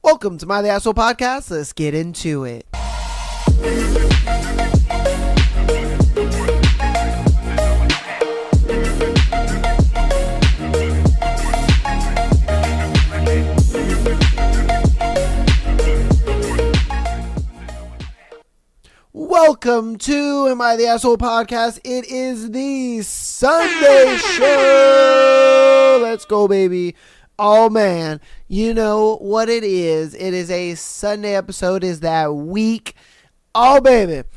Welcome to My The Asshole Podcast. Let's get into it. Welcome to Am I the Asshole Podcast. It is the Sunday show. Let's go, baby. Oh, man. You know what it is. It is a Sunday episode. Is that week. Oh, baby.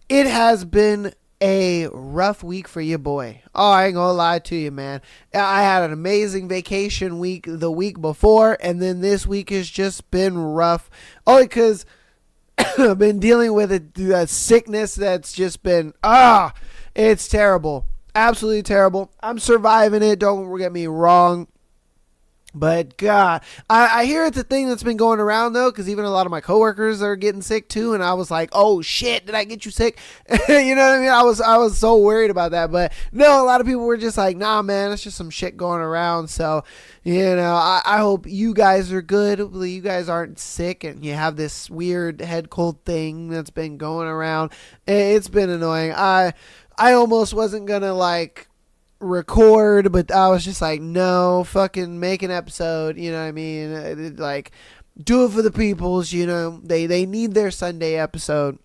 It has been a rough week for your boy. Oh, I ain't gonna lie to you, man. I had an amazing vacation week the week before, and then this week has just been rough. Only because I've been dealing with a sickness that's just been, it's terrible. Absolutely terrible. I'm surviving it. Don't get me wrong. But God, I hear it's a thing that's been going around though, because even a lot of my coworkers are getting sick too, and I was like, "Oh shit, did I get you sick?" You know what I mean? I was so worried about that, but no, a lot of people were just like, "Nah, man, it's just some shit going around." So, you know, I hope you guys are good. Hopefully, you guys aren't sick, and you have this weird head cold thing that's been going around. It's been annoying. I almost wasn't gonna record, but I was just like, no, fucking make an episode, you know what I mean? Like, do it for the peoples, you know, they need their Sunday episode.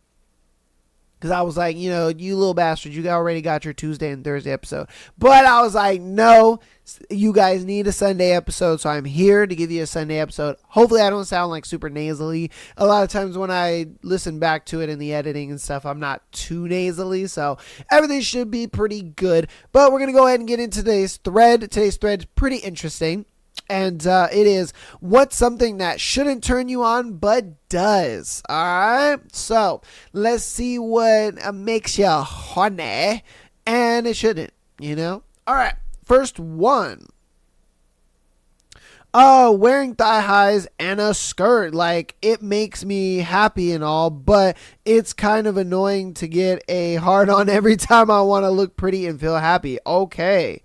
Because I was like, you know, you little bastards, you already got your Tuesday and Thursday episode. But I was like, no, you guys need a Sunday episode, so I'm here to give you a Sunday episode. Hopefully I don't sound like super nasally. A lot of times when I listen back to it in the editing and stuff, I'm not too nasally, so everything should be pretty good. But we're going to go ahead and get into today's thread. Today's thread is pretty interesting. And it is, what's something that shouldn't turn you on but does? Alright, so let's see what makes you horny and it shouldn't, you know? Alright, first one. Wearing thigh highs and a skirt. Like, it makes me happy and all, but it's kind of annoying to get a hard on every time I want to look pretty and feel happy. Okay.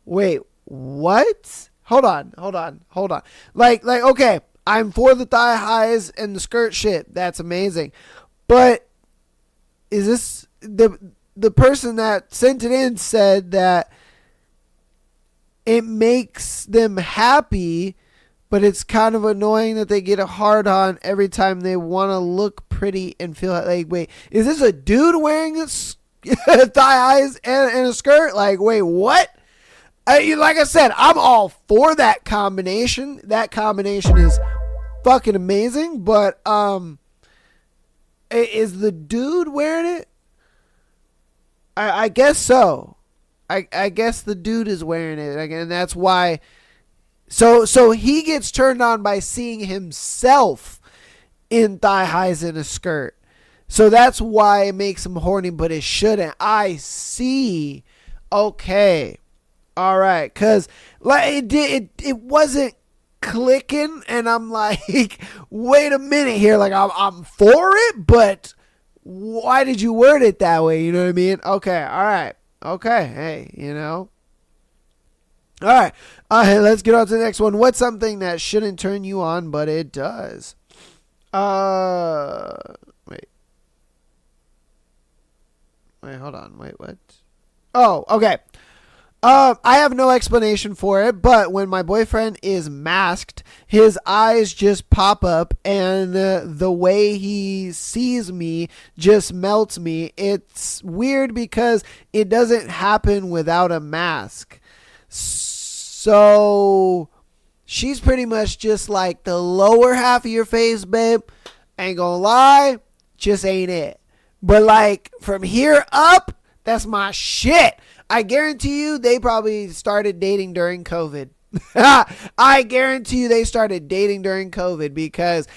Wait. What? Hold on. Like, okay, I'm for the thigh highs and the skirt shit. That's amazing. But is this the person that sent it in said that it makes them happy, but it's kind of annoying that they get a hard on every time they want to look pretty and feel like, wait, is this a dude wearing thigh highs and a skirt? Like, wait, what? Like I said, I'm all for that combination. That combination is fucking amazing. But is the dude wearing it? I guess so. I guess the dude is wearing it, and that's why. So he gets turned on by seeing himself in thigh highs and a skirt. So that's why it makes him horny, but it shouldn't. I see. Okay. All right, because like it wasn't clicking, and I'm like, wait a minute here, like I'm for it, but why did you word it that way? You know what I mean? Okay, all right, okay, hey, you know, all right, let's get on to the next one. What's something that shouldn't turn you on, but it does? Wait, hold on, what? Oh, okay. I have no explanation for it, but when my boyfriend is masked, his eyes just pop up, and the way he sees me just melts me. It's weird because it doesn't happen without a mask. So she's pretty much just like the lower half of your face, babe. Ain't gonna lie, just ain't it. But like from here up, that's my shit. I guarantee you they probably started dating during COVID. I guarantee you they started dating during COVID because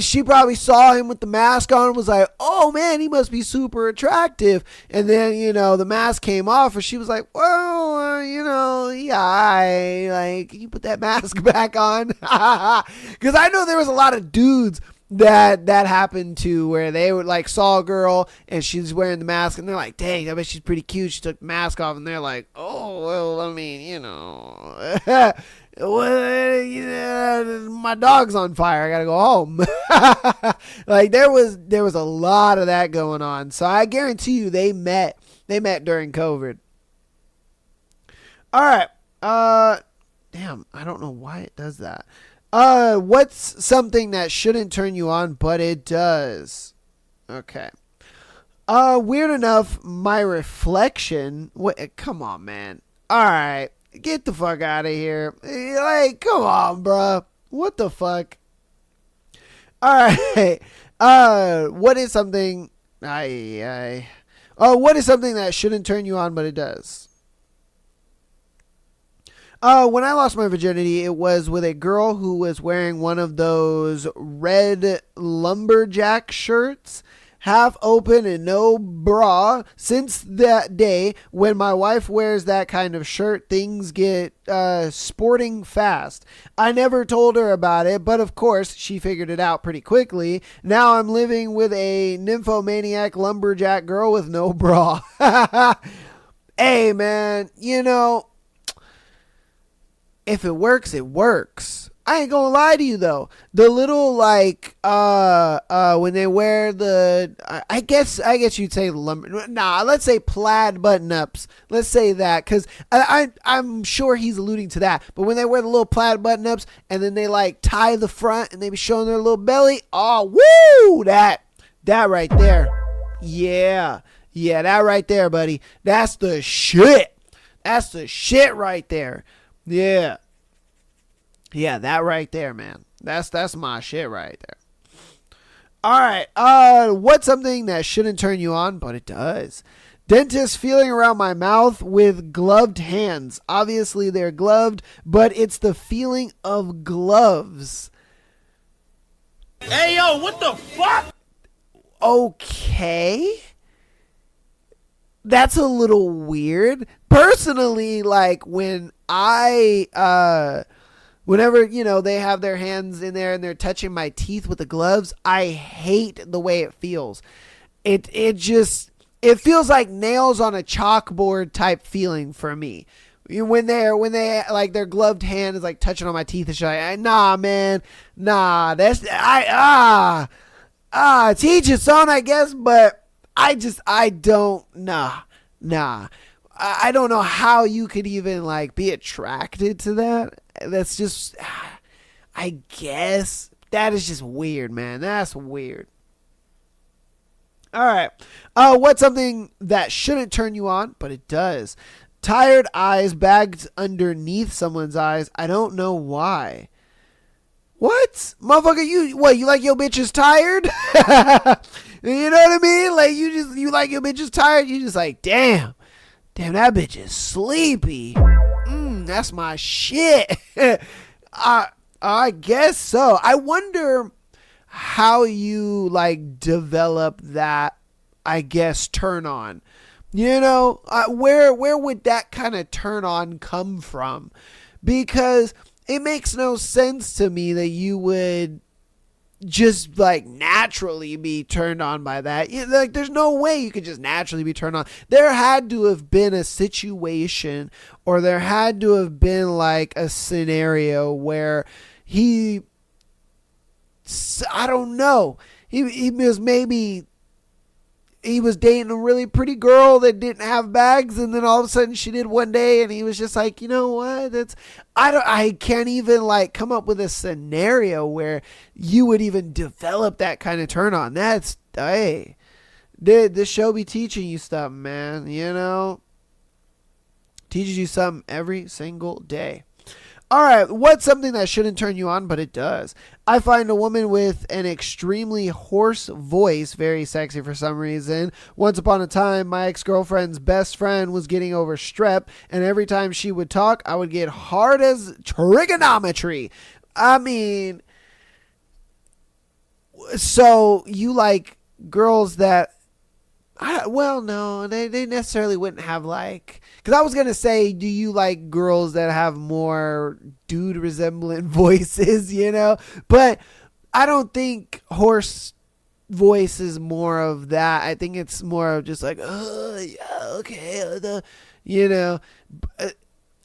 she probably saw him with the mask on and was like, oh man, he must be super attractive. And then, you know, the mask came off and she was like, well, you know, yeah, like, can you put that mask back on? Because I know there was a lot of dudes that happened to where they would like saw a girl and she's wearing the mask and they're like, dang, I bet she's pretty cute. She took the mask off and they're like, oh, well, I mean, you know. my dog's on fire. I gotta go home. Like there was a lot of that going on. So I guarantee you they met during COVID. All right. Damn, I don't know why it does that. What's something that shouldn't turn you on, but it does? Okay. Weird enough, my reflection. What? Come on, man. All right, get the fuck out of here. Like, come on, bro. What the fuck? All right. What is something? What is something that shouldn't turn you on, but it does? When I lost my virginity, it was with a girl who was wearing one of those red lumberjack shirts, half open and no bra. Since that day, when my wife wears that kind of shirt, things get sporting fast. I never told her about it, but of course, she figured it out pretty quickly. Now I'm living with a nymphomaniac lumberjack girl with no bra. Hey, man, if it works, it works. I ain't gonna lie to you though. The little when they wear the I guess you'd say lumber. Nah, let's say plaid button ups. Let's say that because I'm sure he's alluding to that. But when they wear the little plaid button ups and then they like tie the front and they be showing their little belly. Oh, woo! That right there. Yeah, that right there, buddy. That's the shit. That's the shit right there. Yeah. Yeah, that right there, man. That's my shit right there. All right. What's something that shouldn't turn you on, but it does? Dentist feeling around my mouth with gloved hands. Obviously, they're gloved, but it's the feeling of gloves. Hey, yo, what the fuck? Okay. That's a little weird. Personally, like when whenever, they have their hands in there and they're touching my teeth with the gloves, I hate the way it feels. It feels like nails on a chalkboard type feeling for me. When they like their gloved hand is like touching on my teeth and shit. Nah, man. Nah, to each its own, I guess, but I don't know how you could even like be attracted to that. That's just, I guess that is just weird, man. That's weird. All right. What's something that shouldn't turn you on, but it does? Tired eyes bagged underneath someone's eyes. I don't know why. What? Motherfucker, you like your bitches tired? You know what I mean? Like you like your bitches tired? You just like, damn, that bitch is sleepy. That's my shit. I guess so. I wonder how you like develop that, I guess, turn on. Where would that kind of turn on come from? Because it makes no sense to me that you would just like naturally be turned on by that. Like there's no way you could just naturally be turned on. There had to have been a situation, or there had to have been like a scenario where I don't know, he was dating a really pretty girl that didn't have bags, and then all of a sudden she did one day, and he was just like, you know what? I can't even like come up with a scenario where you would even develop that kind of turn on. That's, hey, this show be teaching you something, man. Teaches you something every single day. All right, what's something that shouldn't turn you on, but it does? I find a woman with an extremely hoarse voice very sexy for some reason. Once upon a time, my ex-girlfriend's best friend was getting over strep, and every time she would talk, I would get hard as trigonometry. I mean, so you like girls that, no, they necessarily wouldn't have like, because I was going to say, do you like girls that have more dude resemblant voices, but I don't think hoarse voice is more of that. I think it's more of just like, oh, yeah, okay,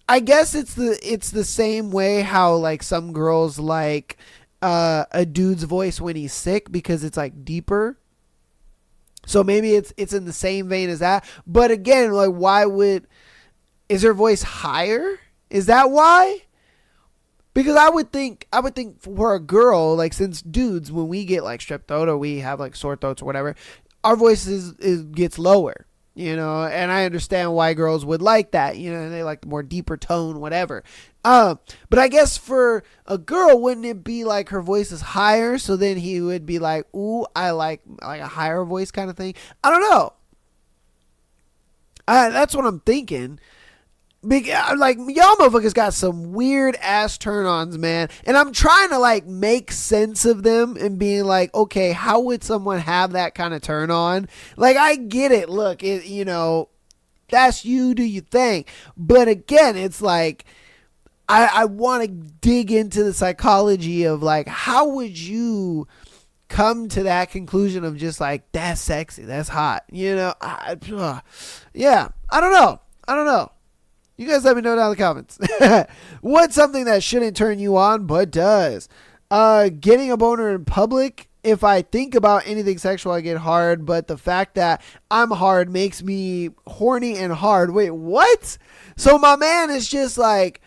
I guess it's the same way how like some girls like a dude's voice when he's sick because it's like deeper. So maybe it's in the same vein as that. But again, like is her voice higher? Is that why? Because I would think for a girl, like since dudes, when we get like strep throat or we have like sore throats or whatever, our voice gets lower. And I understand why girls would like that, they like the more deeper tone, whatever. But I guess for a girl, wouldn't it be like her voice is higher? So then he would be like, ooh, I like a higher voice kind of thing. I don't know. That's what I'm thinking. Like, y'all motherfuckers got some weird ass turn-ons, man. And I'm trying to like make sense of them and being like, okay, how would someone have that kind of turn on? Like, I get it. Look, that's you, do you think? But again, it's like, I want to dig into the psychology of like, how would you come to that conclusion of just like, that's sexy, that's hot, yeah, I don't know. You guys let me know down in the comments. What's something that shouldn't turn you on but does? Getting a boner in public. If I think about anything sexual, I get hard, but the fact that I'm hard makes me horny and hard. Wait, what? So my man is just like,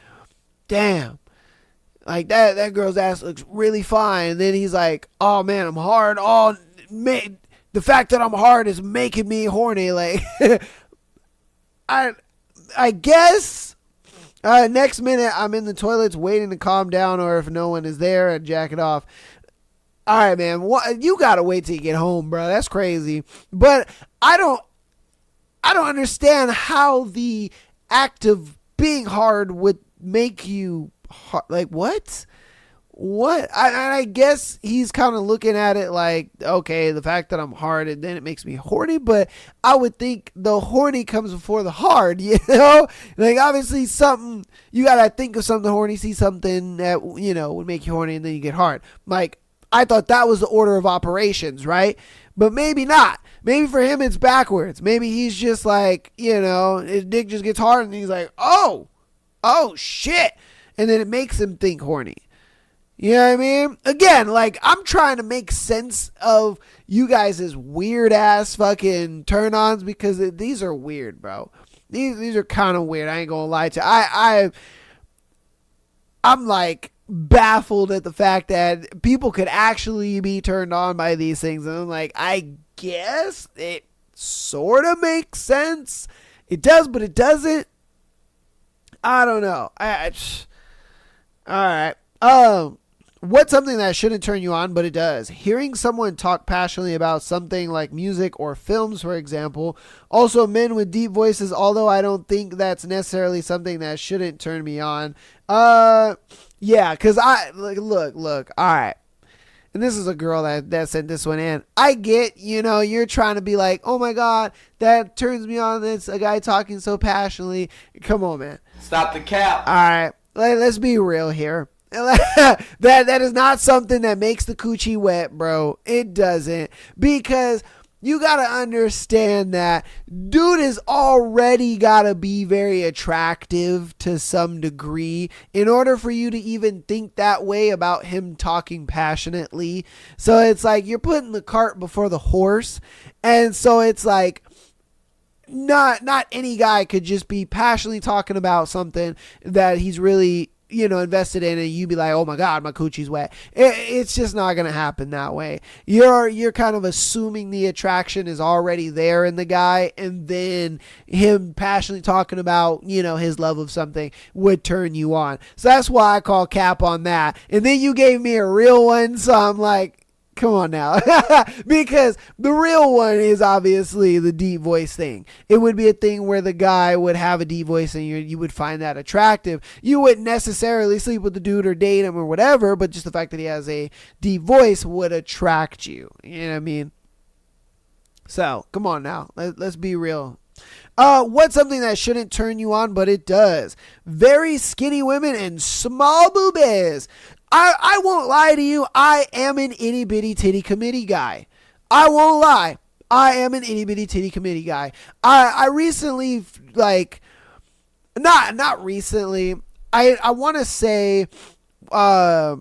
damn, like that girl's ass looks really fine. And then he's like, oh man, I'm hard. Oh man, the fact that I'm hard is making me horny. Like, I guess next minute I'm in the toilets waiting to calm down, or if no one is there, I jack it off. All right, man. You gotta wait till you get home, bro. That's crazy. But I don't understand how the act of being hard would make you hard. Like, what? I guess he's kind of looking at it like, okay, the fact that I'm hard and then it makes me horny, but I would think the horny comes before the hard, like obviously something, you gotta think of something horny, see something that, would make you horny and then you get hard. Like, I thought that was the order of operations, right? But maybe not. Maybe for him it's backwards. Maybe he's just like, his dick just gets hard and he's like, oh shit. And then it makes him think horny. You know what I mean? Again, like, I'm trying to make sense of you guys' weird ass fucking turn ons because these are weird, bro. These are kind of weird. I ain't gonna lie to you. I'm like baffled at the fact that people could actually be turned on by these things. And I'm like, I guess it sort of makes sense. It does, but it doesn't. I don't know. All right. What's something that shouldn't turn you on, but it does? Hearing someone talk passionately about something like music or films, for example. Also, men with deep voices, although I don't think that's necessarily something that shouldn't turn me on. Yeah, because look, all right. And this is a girl that sent this one in. I get, you're trying to be like, oh my God, that turns me on. It's a guy talking so passionately. Come on, man. Stop the cap. All right. Let's be real here. that is not something that makes the coochie wet, bro. It doesn't, because you gotta understand that dude is already gotta be very attractive to some degree in order for you to even think that way about him talking passionately. So it's like you're putting the cart before the horse, and so it's like not any guy could just be passionately talking about something that he's really invested in, and you be like, oh my God, my coochie's wet. It's just not going to happen that way. You're kind of assuming the attraction is already there in the guy, and then him passionately talking about, his love of something would turn you on. So that's why I call cap on that. And then you gave me a real one, so I'm like, come on now. Because the real one is obviously the deep voice thing. It would be a thing where the guy would have a deep voice and you would find that attractive. You wouldn't necessarily sleep with the dude or date him or whatever, but just the fact that he has a deep voice would attract you. You know what I mean? So, come on now. Let's be real. What's something that shouldn't turn you on, but it does? Very skinny women and small boobies. I won't lie to you. I am an itty bitty titty committee guy. I won't lie. I am an itty bitty titty committee guy. I recently, not recently. I want to say I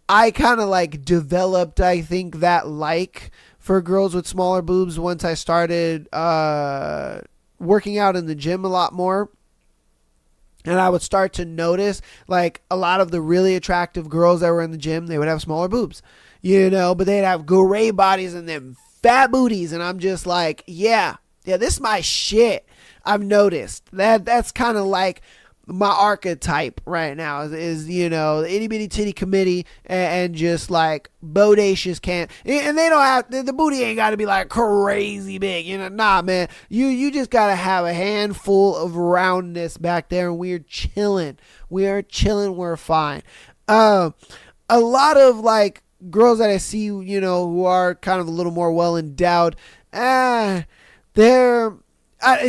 kind of like developed, I think, that like for girls with smaller boobs once I started working out in the gym a lot more. And I would start to notice like a lot of the really attractive girls that were in the gym, they would have smaller boobs, but they'd have great bodies and them fat booties. And I'm just like, yeah, this is my shit. I've noticed that's kind of like my archetype right now is the itty bitty titty committee and just like bodacious can't, and they don't have the booty ain't got to be like crazy big, nah, man, you just got to have a handful of roundness back there, and we're chilling, we're fine. A lot of like girls that I see, who are kind of a little more well endowed, they're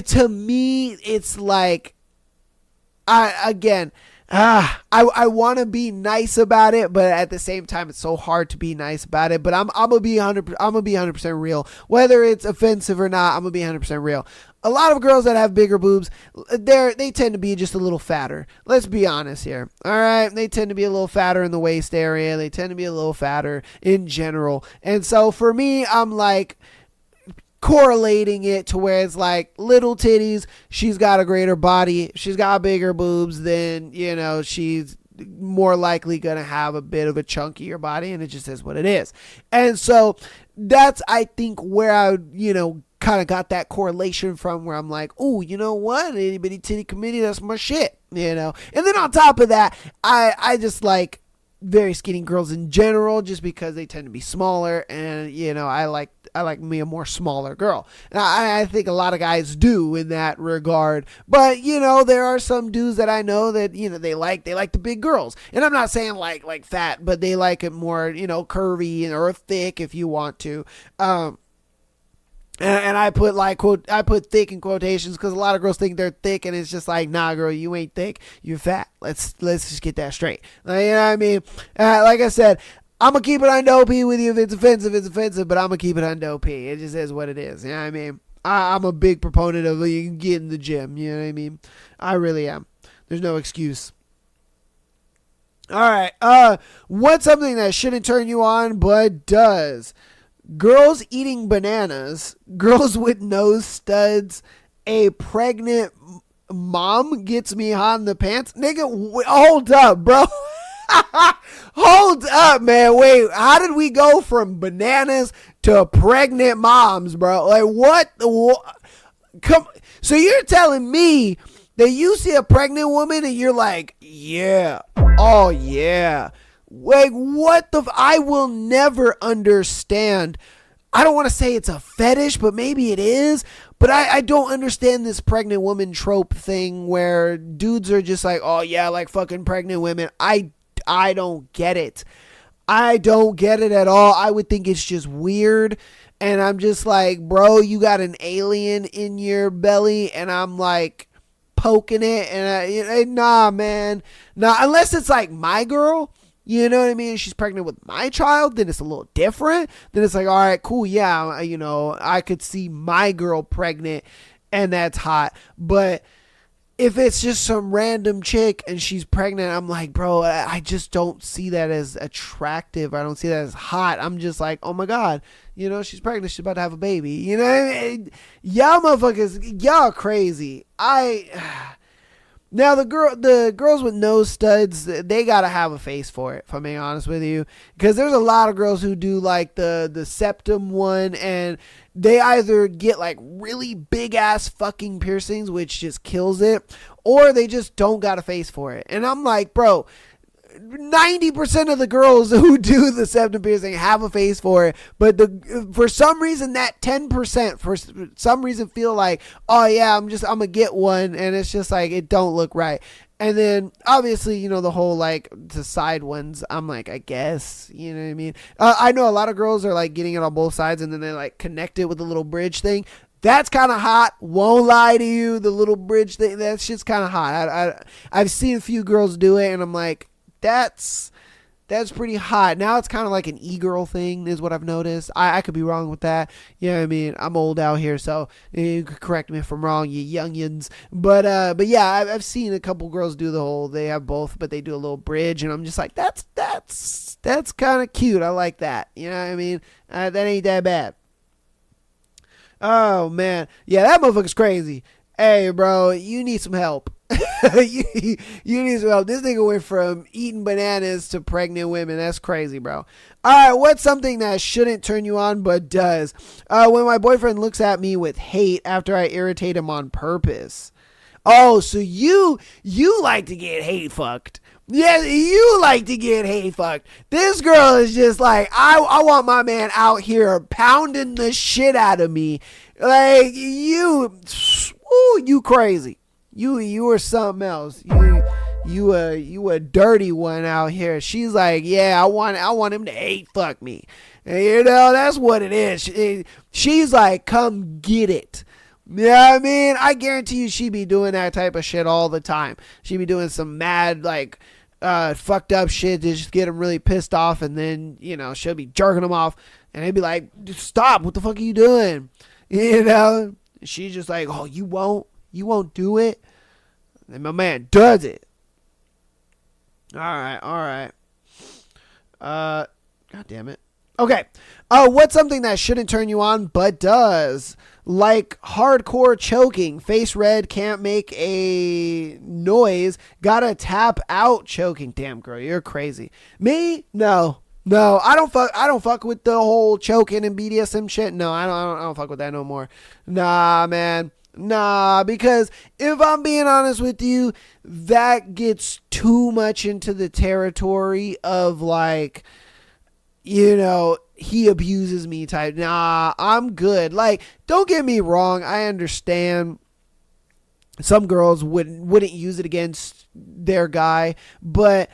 to me it's like, I want to be nice about it, but at the same time, it's so hard to be nice about it. But I'm gonna be 100% real, whether it's offensive or not. I'm gonna be 100% real. A lot of girls that have bigger boobs, they tend to be just a little fatter. Let's be honest here. All right, they tend to be a little fatter in the waist area. They tend to be a little fatter in general. And so for me, I'm like correlating it to where it's like little titties, she's got a greater body, she's got bigger boobs, then she's more likely gonna have a bit of a chunkier body, and it just is what it is. And so that's, I think, where I kind of got that correlation from, where I'm like, oh, you know what, itty bitty titty committee, that's my shit, and then on top of that, I just like very skinny girls in general, just because they tend to be smaller, and I like me a more smaller girl. And I think a lot of guys do in that regard. But there are some dudes that I know that they like the big girls. And I'm not saying like fat, but they like it more curvy or thick if you want to. And I put thick in quotations because a lot of girls think they're thick, and it's just like, nah, girl, you ain't thick, you're fat. Let's just get that straight. You know what I mean? Like I said, I'm going to keep it on dopey with you. If it's offensive, but I'm going to keep it on dopey. It just is what it is. You know what I mean? I'm a big proponent of you can get in the gym. You know what I mean? I really am. There's no excuse. All right. What's something that shouldn't turn you on but does? Girls eating bananas, girls with nose studs, a pregnant mom gets me hot in the pants. Nigga, hold up, bro. Hold up, man. Wait, how did we go from bananas to pregnant moms, bro? Like, what? Come. So you're telling me that you see a pregnant woman and you're like, yeah, oh yeah. Like, what the? I will never understand. I don't want to say it's a fetish, but maybe it is. But I don't understand this pregnant woman trope thing where dudes are just like, oh yeah, like fucking pregnant women. I don't get it. I don't get it at all. I would think it's just weird. And I'm just like, bro, you got an alien in your belly. And I'm like poking it. And nah, man. Nah, unless it's like my girl. You know what I mean? She's pregnant with my child, then it's a little different. Then it's like, all right, cool. Yeah, I could see my girl pregnant and that's hot. But if it's just some random chick and she's pregnant, I'm like, bro, I just don't see that as attractive. I don't see that as hot. I'm just like, oh my God, she's pregnant. She's about to have a baby. You know what I mean? Y'all motherfuckers, y'all crazy. Now the girls with nose studs, they gotta have a face for it, if I'm being honest with you, because there's a lot of girls who do like the septum one, and they either get like really big ass fucking piercings, which just kills it, or they just don't got a face for it. And I'm like, bro, 90% of the girls who do the septum piercing have a face for it, but for some reason that 10% for some reason feel like, oh yeah, I'm gonna get one, and it's just like it don't look right. And then obviously the whole like the side ones, I'm like, I guess, you know what I mean. I know a lot of girls are like getting it on both sides, and then they like connect it with the little bridge thing. That's kind of hot. Won't lie to you, the little bridge thing, that's just kind of hot. I've seen a few girls do it, and I'm like, that's That's pretty hot. Now it's kind of like an e-girl thing is what I've noticed. I could be wrong with that. You know what I mean? I'm old out here, so you could correct me if I'm wrong, you youngins. But yeah, I've seen a couple girls do the whole, they have both, but they do a little bridge, and I'm just like, that's kind of cute. I like that. You know what I mean? That ain't that bad. Oh, man. Yeah, that motherfucker's crazy. Hey, bro, you need some help. you need some help. This nigga went from eating bananas to pregnant women. That's crazy, bro. All right, what's something that shouldn't turn you on but does? When my boyfriend looks at me with hate after I irritate him on purpose. Oh, so you like to get hate fucked. Yeah, you like to get hate fucked. This girl is just like, I want my man out here pounding the shit out of me. Like, you crazy. You are something else. You a dirty one out here. She's like, yeah, I want him to hate fuck me. And, you know, that's what it is. She's like, come get it. You know what I mean? I guarantee you she be doing that type of shit all the time. She be doing some mad, like, fucked up shit to just get him really pissed off, and then, you know, she'll be jerking him off, and he'd be like, stop, what the fuck are you doing? You know? She's just like, oh, you won't do it? And my man does it. Alright. God damn it. Okay. What's something that shouldn't turn you on but does? Like hardcore choking, face red, can't make a noise, gotta tap out choking. Damn, girl, you're crazy. Me? No, I don't fuck with the whole choking and BDSM shit. No, I don't fuck with that no more. Nah, man. Nah, because if I'm being honest with you, that gets too much into the territory of, like, you know, he abuses me type. Nah, I'm good. Like, don't get me wrong. I understand some girls wouldn't use it against their guy, but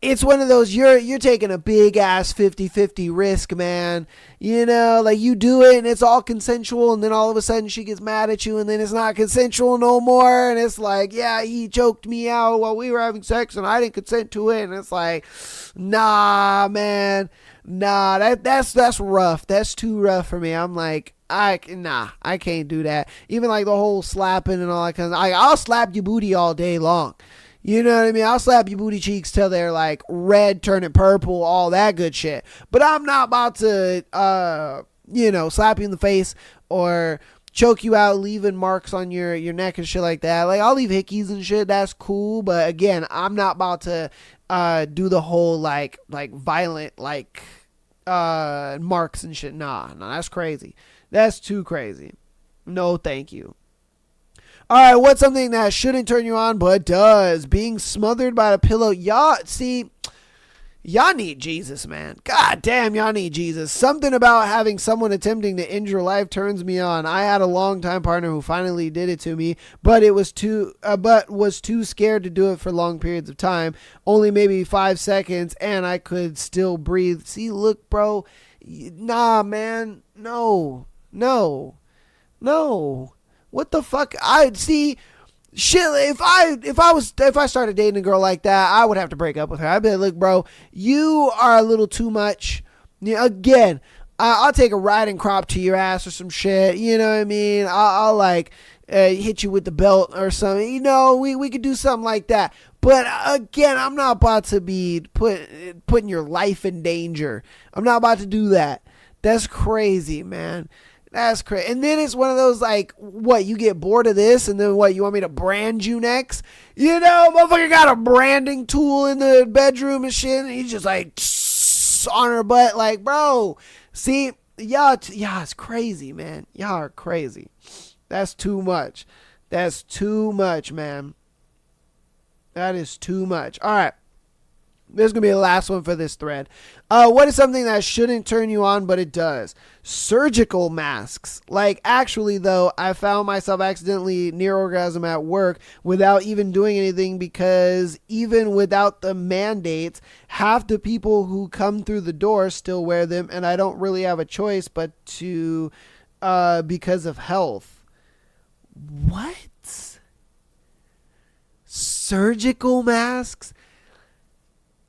it's one of those, you're taking a big ass 50-50 risk, man. You know, like, you do it and it's all consensual, and then all of a sudden she gets mad at you, and then it's not consensual no more, and it's like, yeah, he choked me out while we were having sex and I didn't consent to it, and it's like, nah, man. Nah, that's rough. That's too rough for me. I'm like, I can't do that. Even like the whole slapping and all that kind of, I'll slap your booty all day long. You know what I mean? I'll slap your booty cheeks till they're like red, turning purple, all that good shit. But I'm not about to, you know, slap you in the face or choke you out, leaving marks on your neck and shit like that. Like, I'll leave hickeys and shit. That's cool. But again, I'm not about to do the whole like violent like marks and shit. Nah, that's crazy. That's too crazy. No, thank you. Alright, what's something that shouldn't turn you on but does? Being smothered by a pillow. Y'all need Jesus, man. God damn, y'all need Jesus. Something about having someone attempting to end your life turns me on. I had a longtime partner who finally did it to me, but was too scared to do it for long periods of time. Only maybe 5 seconds, and I could still breathe. See, look, bro. Nah, man. No. What the fuck? I'd see shit. If I started dating a girl like that, I would have to break up with her. I'd be like, look, bro, you are a little too much. You know, again, I'll take a riding crop to your ass or some shit. You know what I mean? I'll like hit you with the belt or something. You know, we could do something like that. But again, I'm not about to be putting your life in danger. I'm not about to do that. That's crazy, man. That's crazy. And then it's one of those, like, what, you get bored of this, and then what, you want me to brand you next? You know, motherfucker got a branding tool in the bedroom and shit, and he's just like, on her butt, like, bro, see, y'all, it's crazy, man. Y'all are crazy. That's too much. That's too much, man. That is too much. All right. This is going to be the last one for this thread. What is something that shouldn't turn you on, but it does? Surgical masks. Like, actually, though, I found myself accidentally near orgasm at work without even doing anything, because even without the mandates, half the people who come through the door still wear them, and I don't really have a choice but to, because of health. What? Surgical masks?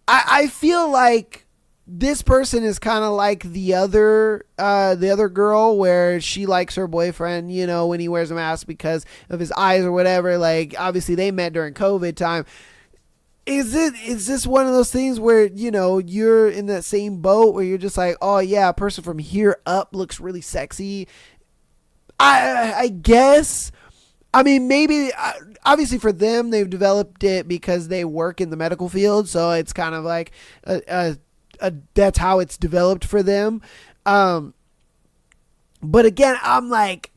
I feel like this person is kind of like the other girl, where she likes her boyfriend, you know, when he wears a mask because of his eyes or whatever. Like, obviously they met during COVID time. Is this one of those things where, you know, you're in that same boat where you're just like, oh yeah, a person from here up looks really sexy? I guess. I mean, maybe, obviously for them, they've developed it because they work in the medical field, so it's kind of like that's how it's developed for them. But again, I'm like,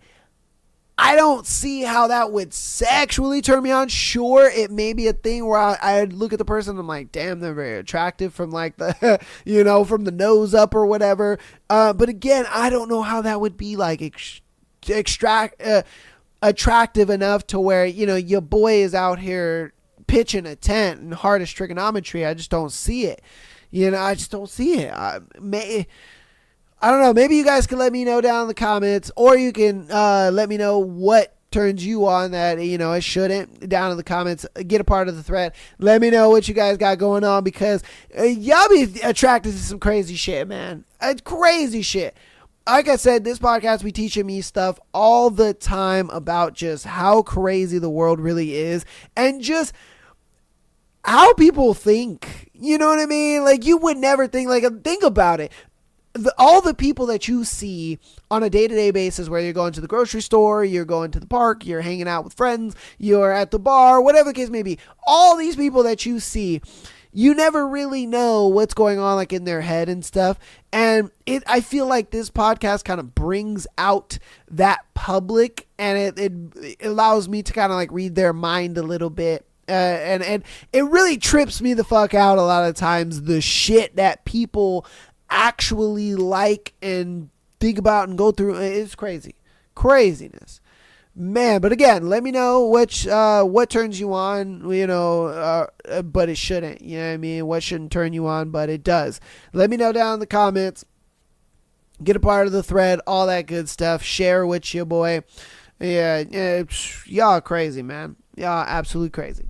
I don't see how that would sexually turn me on. Sure, it may be a thing where I'd look at the person and I'm like, damn, they're very attractive from like the, you know, from the nose up or whatever. But again, I don't know how that would be like attractive enough to where, you know, your boy is out here pitching a tent and hard as trigonometry. I just don't see it. You know, I just don't see it. I don't know. Maybe you guys can let me know down in the comments, or you can let me know what turns you on that, you know, it shouldn't, down in the comments. Get a part of the thread. Let me know what you guys got going on, because y'all be attracted to some crazy shit, man. Crazy shit. Like I said, this podcast be teaching me stuff all the time about just how crazy the world really is, and just how people think. You know what I mean? Like, you would never think, like, think about it. All the people that you see on a day-to-day basis, where you're going to the grocery store, you're going to the park, you're hanging out with friends, you're at the bar, whatever the case may be, all these people that you see, you never really know what's going on, like, in their head and stuff. And I feel like this podcast kind of brings out that public, and it allows me to kind of like read their mind a little bit. And it really trips me the fuck out a lot of times, the shit that people actually like and think about and go through. It's craziness, man. But again, let me know what turns you on, you know, but it shouldn't, you know what I mean? What shouldn't turn you on, but it does. Let me know down in the comments. Get a part of the thread, all that good stuff. Share with your boy. Yeah, y'all crazy, man. Y'all absolutely crazy.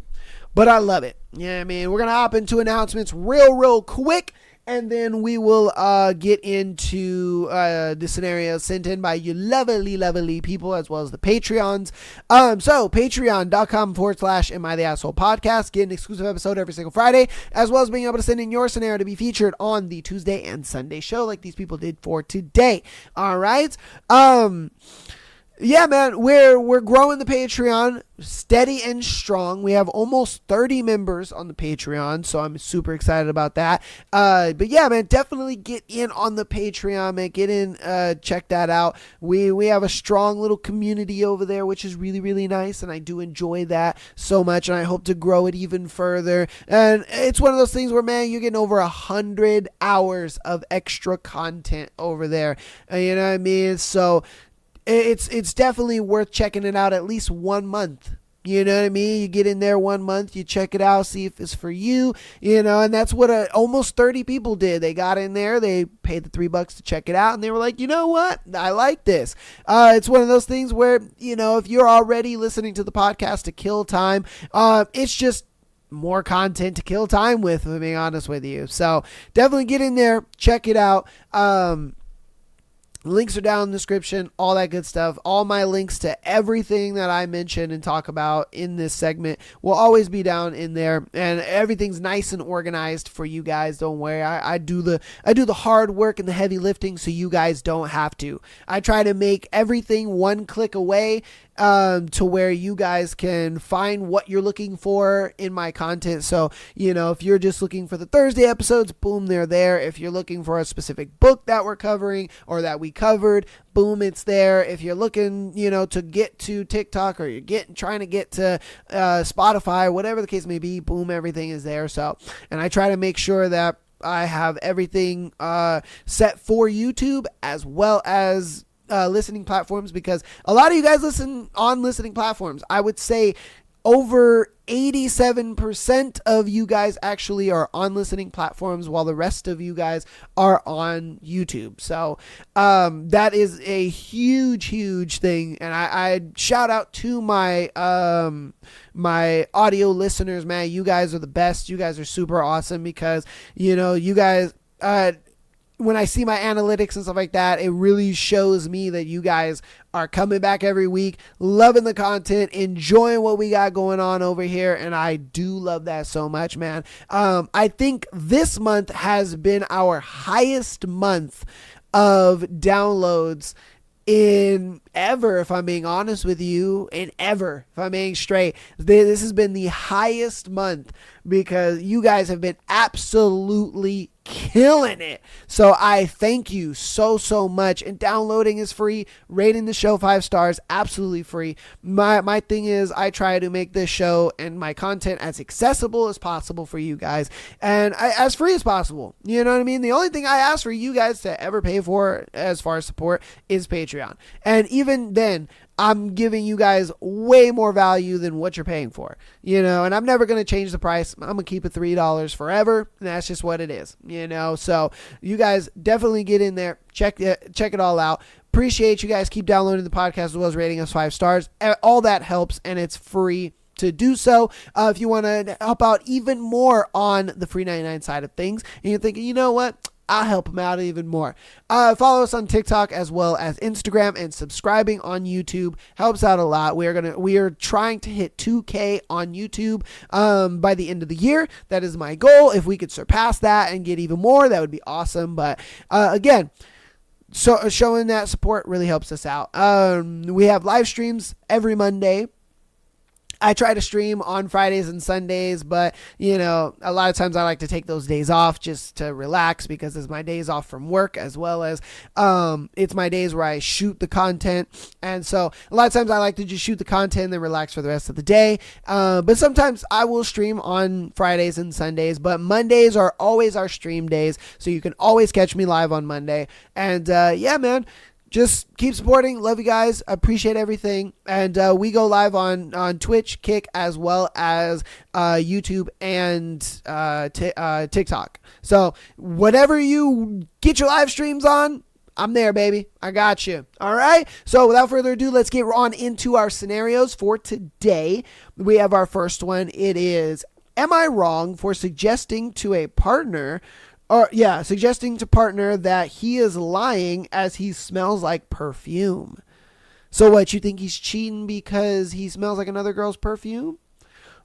But I love it. You know what I mean? We're gonna hop into announcements real quick, and then we will get into the scenario sent in by you lovely people, as well as the Patreons. So patreon.com/Am I the Asshole Podcast. Get an exclusive episode every single Friday, as well as being able to send in your scenario to be featured on the Tuesday and Sunday show, like these people did for today. All right. Yeah, man, we're growing the Patreon steady and strong. We have almost 30 members on the Patreon, so I'm super excited about that. But yeah, man, definitely get in on the Patreon, man. Get in, check that out. We have a strong little community over there, which is really nice, and I do enjoy that so much, and I hope to grow it even further. And it's one of those things where, man, you're getting over 100 hours of extra content over there. You know what I mean? So it's definitely worth checking it out at least 1 month. You know what I mean? You get in there 1 month, you check it out, see if it's for you, you know, and that's what almost 30 people did. They got in there, they paid the $3 to check it out, and they were like, you know what? I like this. It's one of those things where, you know, if you're already listening to the podcast to kill time, it's just more content to kill time with, if I'm being honest with you. So definitely get in there, check it out. Links are down in the description, all that good stuff. All my links to everything that I mention and talk about in this segment will always be down in there, and everything's nice and organized for you guys. Don't worry. I do the hard work and the heavy lifting, so you guys don't have to. I try to make everything one click away, to where you guys can find what you're looking for in my content. So, you know, if you're just looking for the Thursday episodes, boom, they're there. If you're looking for a specific book that we're covering or that we covered, boom, it's there. If you're looking, you know, to get to TikTok, or you're trying to get to Spotify, whatever the case may be, boom, everything is there. So, and I try to make sure that I have everything set for YouTube, as well as listening platforms, because a lot of you guys listen on listening platforms. I would say over 87% of you guys actually are on listening platforms, while the rest of you guys are on YouTube. So that is a huge thing. And I shout out to my my audio listeners, man. You guys are the best. You guys are super awesome, because, you know, you guys, when I see my analytics and stuff like that, it really shows me that you guys are coming back every week, loving the content, enjoying what we got going on over here. And I do love that so much, man. I think this month has been our highest month of downloads in ever, if I'm being honest with you, if I'm being straight. This has been the highest month, because you guys have been absolutely killing it. So I thank you so much. And downloading is free. Rating the show 5 stars, absolutely free. My thing is, I try to make this show and my content as accessible as possible for you guys, and as free as possible. You know what I mean? The only thing I ask for you guys to ever pay for as far as support is Patreon. And even then, I'm giving you guys way more value than what you're paying for, you know, and I'm never going to change the price. I'm going to keep it $3 forever. And that's just what it is, you know. So you guys definitely get in there, check it all out. Appreciate you guys. Keep downloading the podcast, as well as rating us 5 stars. All that helps, and it's free to do so. If you want to help out even more on the free 99 side of things, and you're thinking, you know what, I'll help them out even more. Follow us on TikTok as well as Instagram, and subscribing on YouTube helps out a lot. We are trying to hit 2K on YouTube by the end of the year. That is my goal. If we could surpass that and get even more, that would be awesome. But again, so showing that support really helps us out. We have live streams every Monday. I try to stream on Fridays and Sundays, but, you know, a lot of times I like to take those days off just to relax, because it's my days off from work, as well as it's my days where I shoot the content. And so a lot of times I like to just shoot the content and then relax for the rest of the day. But sometimes I will stream on Fridays and Sundays, but Mondays are always our stream days. So you can always catch me live on Monday. And yeah, man. Just keep supporting. Love you guys. Appreciate everything. And we go live on Twitch, Kick, as well as YouTube and TikTok. So whatever you get your live streams on, I'm there, baby. I got you. All right. So without further ado, let's get on into our scenarios for today. We have our first one. It is, am I wrong for suggesting to partner that he is lying as he smells like perfume? So what, you think he's cheating because he smells like another girl's perfume?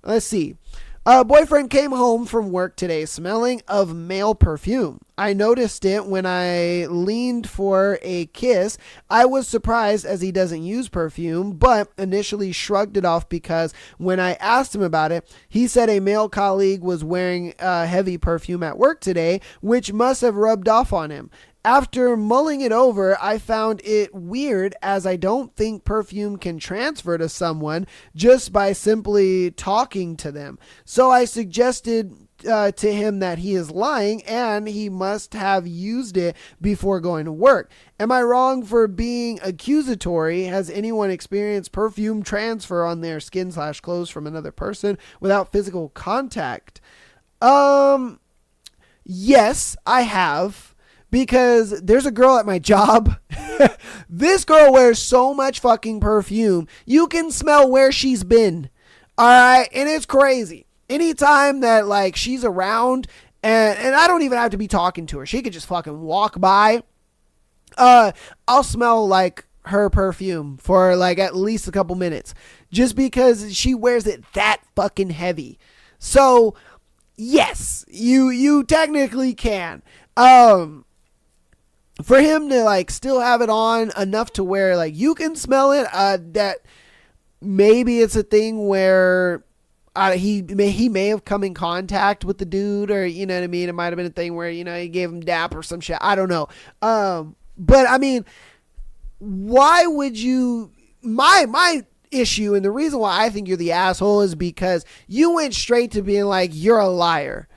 Let's see. A boyfriend came home from work today smelling of male perfume. I noticed it when I leaned for a kiss. I was surprised, as he doesn't use perfume, but initially shrugged it off, because when I asked him about it, he said a male colleague was wearing heavy perfume at work today, which must have rubbed off on him. After mulling it over, I found it weird, as I don't think perfume can transfer to someone just by simply talking to them. So I suggested to him that he is lying, and he must have used it before going to work. Am I wrong for being accusatory? Has anyone experienced perfume transfer on their skin/clothes from another person without physical contact? Yes, I have. Because there's a girl at my job. This girl wears so much fucking perfume. You can smell where she's been. All right. And it's crazy. Anytime that, like, she's around, and I don't even have to be talking to her. She could just fucking walk by. I'll smell like her perfume for like at least a couple minutes, just because she wears it that fucking heavy. So yes, you technically can. For him to like still have it on enough to where like you can smell it, that maybe it's a thing where he may have come in contact with the dude, or you know what I mean, it might have been a thing where, you know, he gave him dap or some shit, I don't know. But I mean, why would you, my issue, and the reason why I think you're the asshole, is because you went straight to being like, you're a liar.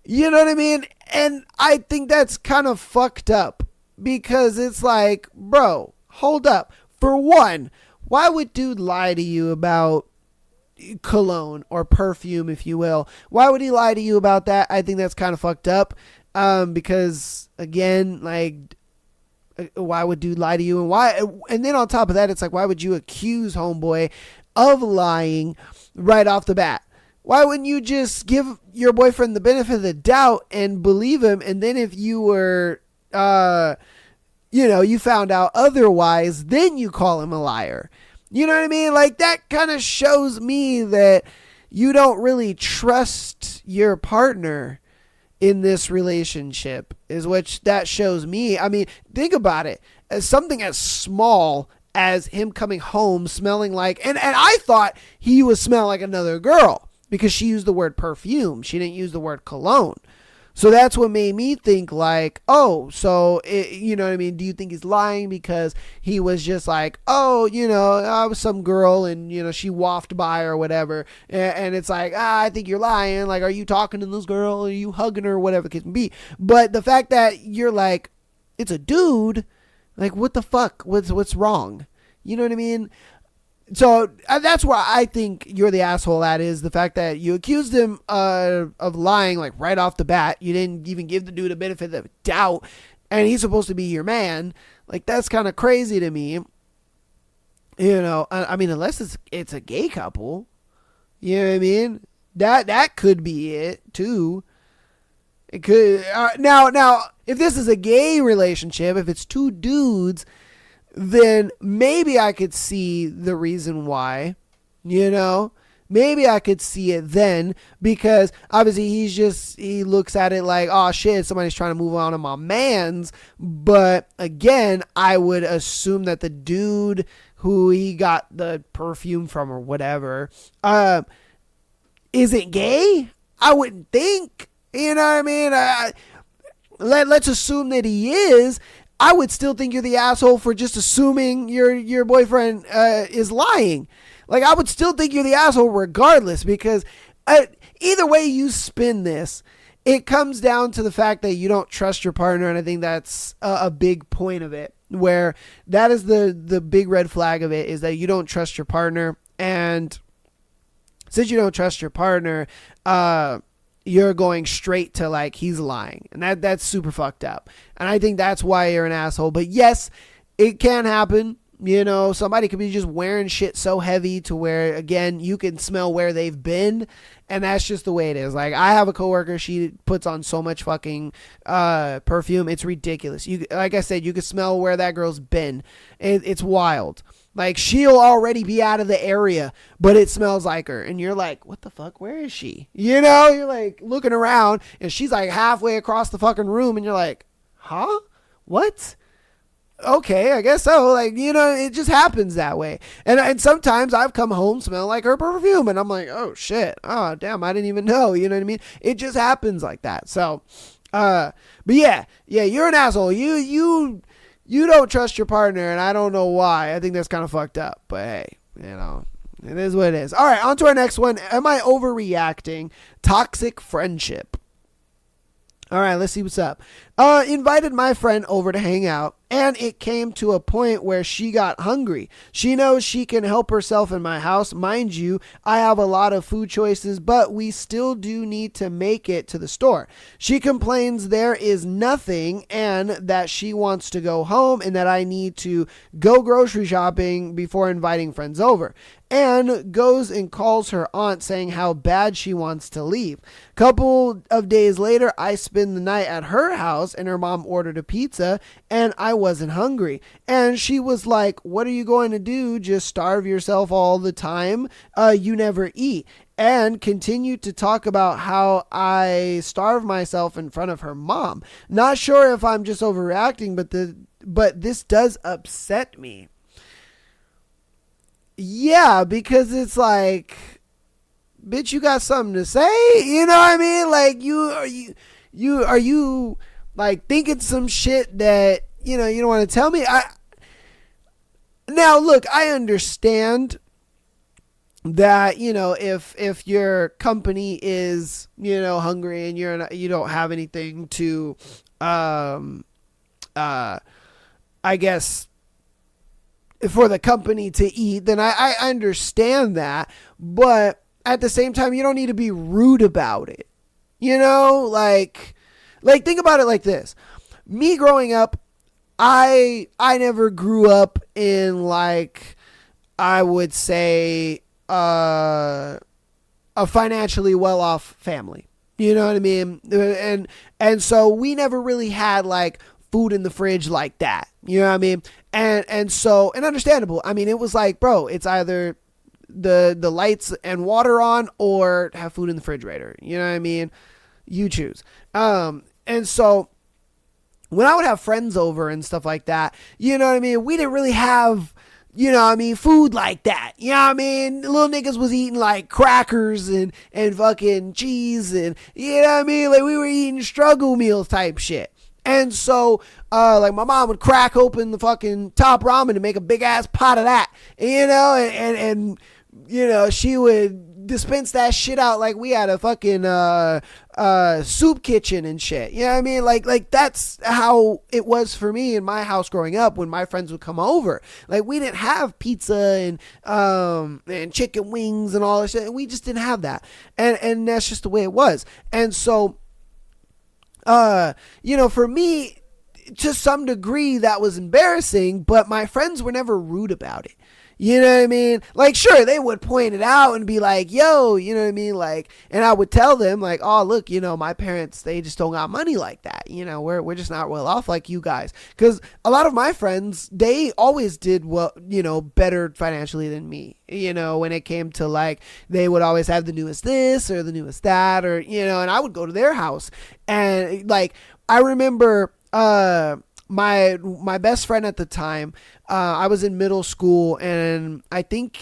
You know what I mean? And I think that's kind of fucked up, because it's like, bro, hold up. For one, why would dude lie to you about cologne or perfume, if you will. Why would he lie to you about that? I think that's kind of fucked up. Because again, like, why would dude lie to you? And then on top of that, it's like, why would you accuse homeboy of lying right off the bat? Why wouldn't you just give your boyfriend the benefit of the doubt and believe him? And then if you were, you found out otherwise, then you call him a liar. You know what I mean? Like, that kind of shows me that you don't really trust your partner in this relationship, is what that shows me. I mean, think about it. As something as small as him coming home smelling like, and I thought he would smell like another girl because she used the word perfume. She didn't use the word cologne. So that's what made me think like, oh, so, you know what I mean? Do you think he's lying because he was just like, oh, I was some girl and, she wafted by or whatever. And it's like, I think you're lying. Like, are you talking to this girl? Are you hugging her? Whatever the case may be. But the fact that you're like, it's a dude, like, what the fuck? What's wrong? You know what I mean? So that's why I think you're the asshole at, is the fact that you accused him of lying, like, right off the bat. You didn't even give the dude a benefit of doubt, and he's supposed to be your man. Like, that's kind of crazy to me. I mean, unless it's a gay couple. You know what I mean? That could be it too. It could now if this is a gay relationship, if it's two dudes, then maybe I could see the reason why, maybe I could see it then, because obviously he looks at it like, oh shit, somebody's trying to move on to my mans. But again, I would assume that the dude who he got the perfume from or whatever, isn't gay. I wouldn't think, you know what I mean? Let's assume that he is. I would still think you're the asshole for just assuming your boyfriend is lying. Like, I would still think you're the asshole regardless, because either way you spin this, it comes down to the fact that you don't trust your partner, and I think that's a big point of it, where that is the big red flag of it, is that you don't trust your partner. And since you don't trust your partner, you're going straight to like, he's lying, and that's super fucked up. And I think that's why you're an asshole. But yes, it can happen. Somebody could be just wearing shit so heavy to where, again, you can smell where they've been, and that's just the way it is. Like, I have a coworker, she puts on so much fucking perfume, it's ridiculous. Like I said, you can smell where that girl's been. It's wild. Like, she'll already be out of the area, but it smells like her. And you're like, what the fuck? Where is she? You're like looking around, and she's like halfway across the fucking room, and you're like, huh? What? Okay, I guess so. Like, it just happens that way. And sometimes I've come home smelling like her perfume, and I'm like, oh shit. Oh, damn, I didn't even know. You know what I mean? It just happens like that. So, but yeah, you're an asshole. You don't trust your partner, and I don't know why. I think that's kind of fucked up. But hey, it is what it is. All right, on to our next one. Am I overreacting? Toxic friendship. All right, let's see what's up. Invited my friend over to hang out, and it came to a point where she got hungry. She knows she can help herself in my house. Mind you, I have a lot of food choices, but we still do need to make it to the store. She complains there is nothing and that she wants to go home and that I need to go grocery shopping before inviting friends over. And goes and calls her aunt saying how bad she wants to leave. Couple of days later, I spend the night at her house and her mom ordered a pizza and I wasn't hungry. And she was like, what are you going to do? Just starve yourself all the time? You never eat. And continued to talk about how I starve myself in front of her mom. Not sure if I'm just overreacting, but this does upset me. Yeah, because it's like, bitch, you got something to say? You know what I mean? Like, are you like thinking some shit that, you don't want to tell me? Now look, I understand that, if your company is, hungry and you don't have anything to, I guess, for the company to eat, then I understand that. But at the same time, you don't need to be rude about it. You know, like think about it like this. Me growing up, I never grew up in, like, I would say, a financially well-off family. You know what I mean? And so we never really had, like, food in the fridge like that. You know what I mean? And so, and understandable. I mean, it was like, bro, it's either the lights and water on or have food in the refrigerator. You know what I mean? You choose. And so when I would have friends over and stuff like that, you know what I mean? We didn't really have, you know what I mean, food like that. You know what I mean? Little niggas was eating like crackers and fucking cheese and, you know what I mean? Like we were eating struggle meals type shit. And so, like my mom would crack open the fucking Top Ramen and make a big ass pot of that, you know, and you know, she would dispense that shit out like we had a fucking soup kitchen and shit. You know what I mean? Like that's how it was for me in my house growing up when my friends would come over. Like we didn't have pizza and chicken wings and all that shit. We just didn't have that. And that's just the way it was. And so, you know, for me, to some degree that was embarrassing, but my friends were never rude about it. You know what I mean? Like, sure, they would point it out and be like, yo, you know what I mean? Like, and I would tell them like, oh, look, you know, my parents, they just don't got money like that. You know, we're just not well off like you guys. Cause a lot of my friends, they always did well, you know, better financially than me. You know, when it came to like, they would always have the newest this or the newest that, or, you know, and I would go to their house and like, I remember, my best friend at the time, I was in middle school, and I think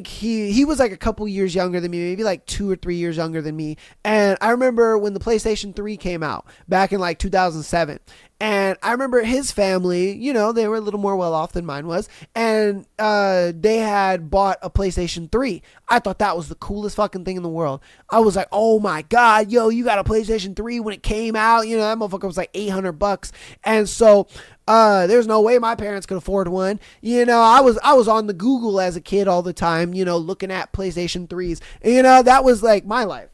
he was like a couple years younger than me, maybe like 2 or 3 years younger than me. And I remember when the PlayStation 3 came out back in like 2007. And I remember his family, you know, they were a little more well off than mine was. And they had bought a PlayStation 3. I thought that was the coolest fucking thing in the world. I was like, oh my God, yo, you got a PlayStation 3 when it came out. You know, that motherfucker was like $800. And so there's no way my parents could afford one. You know, I was on the Google as a kid all the time, you know, looking at PlayStation 3s. And, you know, that was like my life.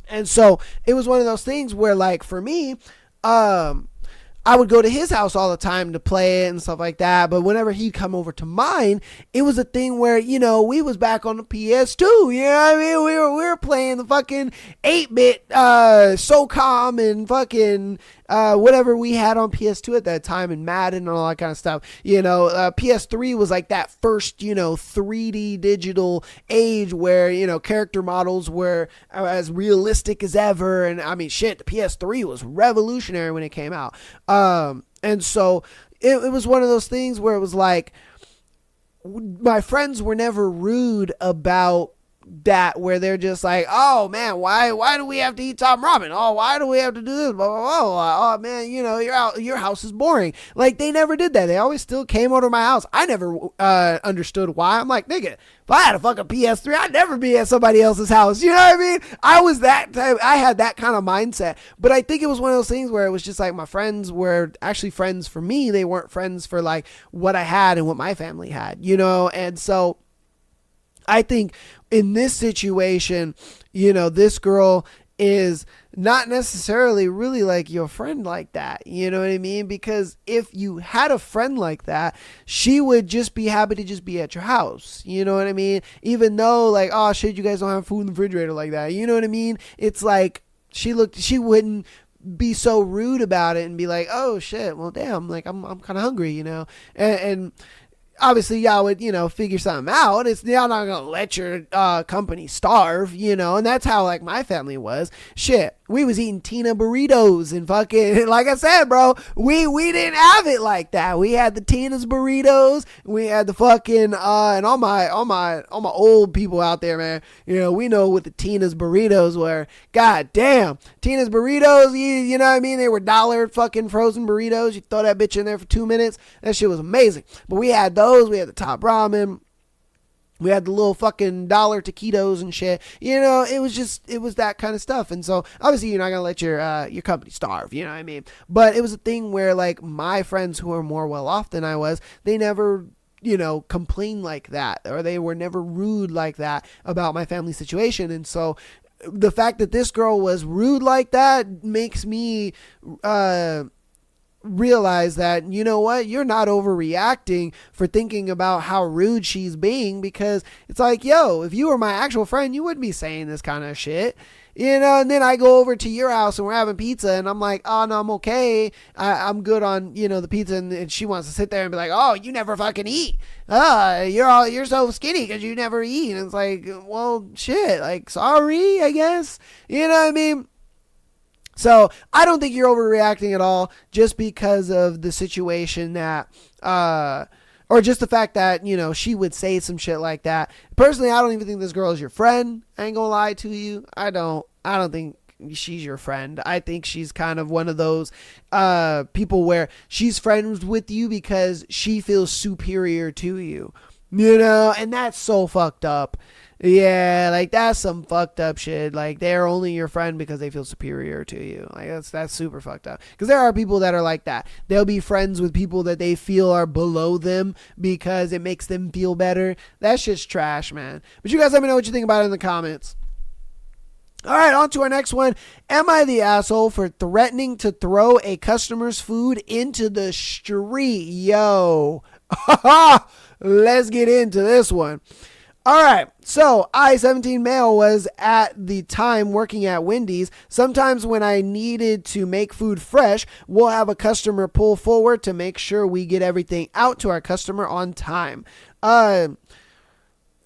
And so it was one of those things where, like, for me, I would go to his house all the time to play it and stuff like that. But whenever he'd come over to mine, it was a thing where, you know, we was back on the PS2. You know what I mean? We were playing the fucking 8-bit, SOCOM and fucking, whatever we had on PS2 at that time, and Madden and all that kind of stuff. You know, PS3 was like that first, you know, 3D digital age where, you know, character models were as realistic as ever. And I mean, shit, the PS3 was revolutionary when it came out. And so it was one of those things where it was like, my friends were never rude about that, where they're just like, oh man, why do we have to eat Top Ramen? Oh, why do we have to do this? Blah, blah, blah. Oh man, you know, your house is boring. Like, they never did that. They always still came over to my house. I never understood why. I'm like, nigga, if I had a fucking PS3, I'd never be at somebody else's house. You know what I mean? I was that type. I had that kind of mindset. But I think it was one of those things where it was just like, my friends were actually friends for me. They weren't friends for like what I had and what my family had, you know? And so I think in this situation, you know, this girl is not necessarily really like your friend like that. You know what I mean? Because if you had a friend like that, she would just be happy to just be at your house. You know what I mean? Even though like, oh shit, you guys don't have food in the refrigerator like that. You know what I mean? It's like, she wouldn't be so rude about it and be like, oh shit, well damn, like I'm kind of hungry, you know? And obviously y'all would, you know, figure something out. It's, y'all not gonna let your company starve, you know, and that's how like my family was. Shit, we was eating Tina burritos and fucking, like I said, bro, we didn't have it like that. We had the Tina's burritos, we had the fucking and all my old people out there, man, you know, we know what the Tina's burritos were. God damn, Tina's burritos, you know what I mean? They were $1 fucking frozen burritos. You throw that bitch in there for 2 minutes. That shit was amazing. But we had those. We had the Top Ramen. We had the little fucking dollar taquitos and shit. You know, it was that kind of stuff. And so obviously you're not going to let your company starve, you know what I mean? But it was a thing where like my friends who were more well off than I was, they never, you know, complained like that, or they were never rude like that about my family situation. And so the fact that this girl was rude like that makes me, realize that, you know what, you're not overreacting for thinking about how rude she's being, because it's like, yo, if you were my actual friend, you wouldn't be saying this kind of shit, you know. And then I go over to your house and we're having pizza and I'm like, oh no, I'm okay, I'm good on, you know, the pizza, and she wants to sit there and be like, oh, you never fucking eat, you're so skinny because you never eat. And it's like, well, shit, like, sorry, I guess, you know what I mean? So I don't think you're overreacting at all, just because of the situation that, or just the fact that, you know, she would say some shit like that. Personally, I don't even think this girl is your friend. I ain't gonna lie to you. I don't think she's your friend. I think she's kind of one of those people where she's friends with you because she feels superior to you, you know, and that's so fucked up. Yeah, like that's some fucked up shit. Like they're only your friend because they feel superior to you. Like that's super fucked up. Because there are people that are like that. They'll be friends with people that they feel are below them because it makes them feel better. That's just trash, man. But you guys let me know what you think about it in the comments. All right, on to our next one. Am I the asshole for threatening to throw a customer's food into the street? Yo, let's get into this one. All right, so I, 17 male, was at the time working at Wendy's. Sometimes when I needed to make food fresh, we'll have a customer pull forward to make sure we get everything out to our customer on time.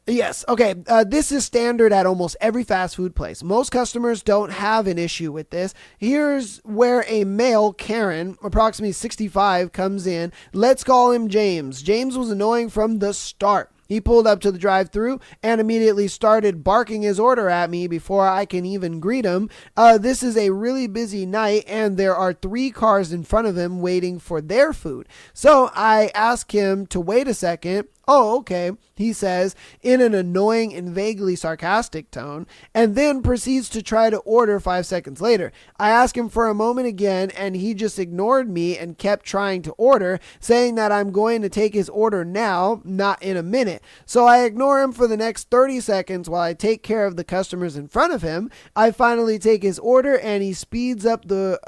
Yes, okay, this is standard at almost every fast food place. Most customers don't have an issue with this. Here's where a male, Karen, approximately 65, comes in. Let's call him James. James was annoying from the start. He pulled up to the drive-thru and immediately started barking his order at me before I can even greet him. This is a really busy night and there are 3 cars in front of him waiting for their food. So I ask him to wait a second. Oh, okay, he says in an annoying and vaguely sarcastic tone, and then proceeds to try to order 5 seconds later. I ask him for a moment again, and he just ignored me and kept trying to order, saying that I'm going to take his order now, not in a minute. So I ignore him for the next 30 seconds while I take care of the customers in front of him. I finally take his order, and he speeds up the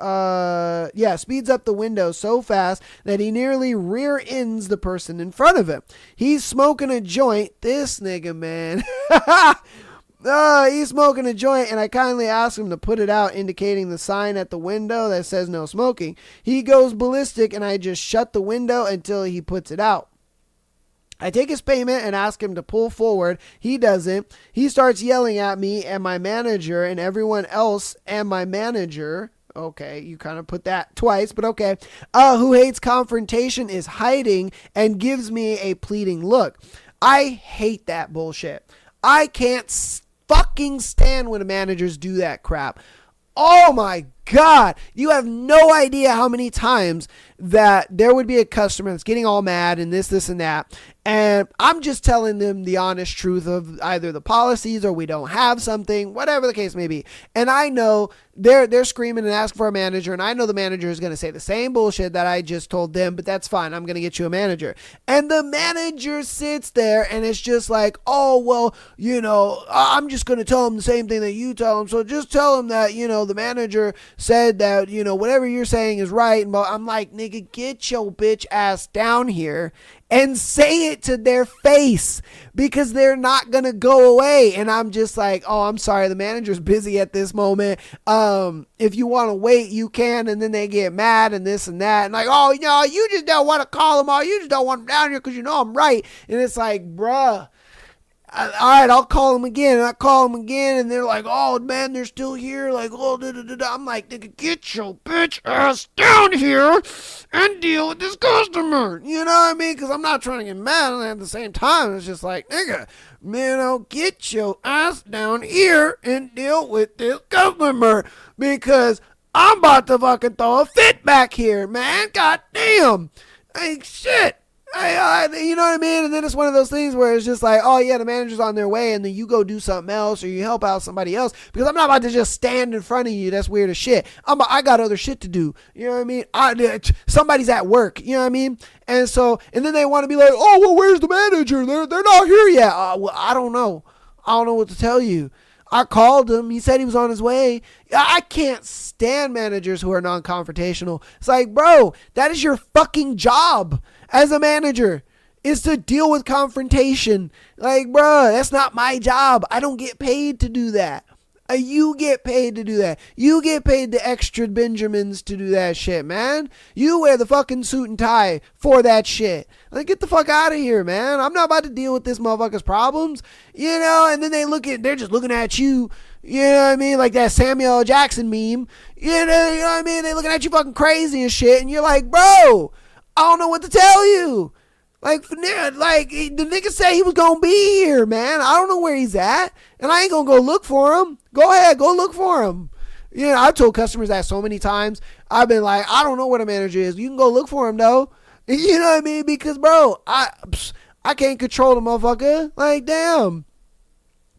window so fast that he nearly rear ends the person in front of him. He's smoking a joint. This nigga, man. He's smoking a joint, and I kindly ask him to put it out, indicating the sign at the window that says no smoking. He goes ballistic, and I just shut the window until he puts it out. I take his payment and ask him to pull forward. He doesn't. He starts yelling at me and my manager and everyone else and my manager. Okay, you kind of put that twice, but okay. Who hates confrontation, is hiding and gives me a pleading look. I hate that bullshit. I can't fucking stand when managers do that crap. Oh my God, you have no idea how many times that there would be a customer that's getting all mad and this and that. And I'm just telling them the honest truth of either the policies or we don't have something, whatever the case may be. And I know they're screaming and asking for a manager, and I know the manager is going to say the same bullshit that I just told them, but that's fine. I'm going to get you a manager. And the manager sits there and it's just like, oh, well, you know, I'm just going to tell him the same thing that you tell him. So just tell him that, you know, the manager said that, you know, whatever you're saying is right. And I'm like, nigga, get your bitch ass down here and say it to their face, because they're not going to go away. And I'm just like, oh, I'm sorry, the manager's busy at this moment. If you want to wait, you can. And then they get mad and this and that. And like, oh, you know, you just don't want to call them all. You just don't want them down here because you know I'm right. And it's like, bruh. All right, I'll call them again. And I call them again, and they're like, oh, man, they're still here. Like, oh, da-da-da-da. I'm like, nigga, get your bitch ass down here and deal with this customer. You know what I mean? Because I'm not trying to get mad, and at the same time, it's just like, nigga, you know, get your ass down here and deal with this customer, because I'm about to fucking throw a fit back here, man. God damn. Hey, shit. You know what I mean? And then it's one of those things where it's just like, oh yeah, the manager's on their way, and then you go do something else or you help out somebody else, because I'm not about to just stand in front of you. That's weird as shit. I got other shit to do. You know what I mean? Somebody's at work. You know what I mean? And then they want to be like, oh well, where's the manager? They're not here yet. Well, I don't know. I don't know what to tell you. I called him. He said he was on his way. I can't stand managers who are non-confrontational. It's like, bro, that is your fucking job as a manager, is to deal with confrontation. Like, bro, that's not my job. I don't get paid to do that. You get paid to do that. You get paid the extra Benjamins to do that shit, man. You wear the fucking suit and tie for that shit. Like, get the fuck out of here, man. I'm not about to deal with this motherfucker's problems. You know, and then they're just looking at you. You know what I mean? Like that Samuel L. Jackson meme. You know what I mean? They're looking at you fucking crazy and shit. And you're like, bro, I don't know what to tell you. Like the nigga said he was gonna be here, man. I don't know where he's at, and I ain't gonna go look for him. Go ahead, go look for him. You know, I've told customers that so many times. I've been like, I don't know where the manager is. You can go look for him though. You know what I mean? Because bro, I can't control the motherfucker. Like, damn.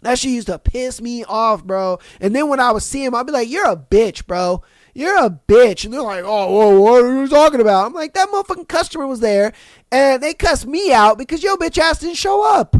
That shit used to piss me off, bro. And then when I would see him, I'd be like, you're a bitch, bro. You're a bitch. And they're like, oh, whoa, what are you talking about? I'm like, that motherfucking customer was there, and they cussed me out because your bitch ass didn't show up.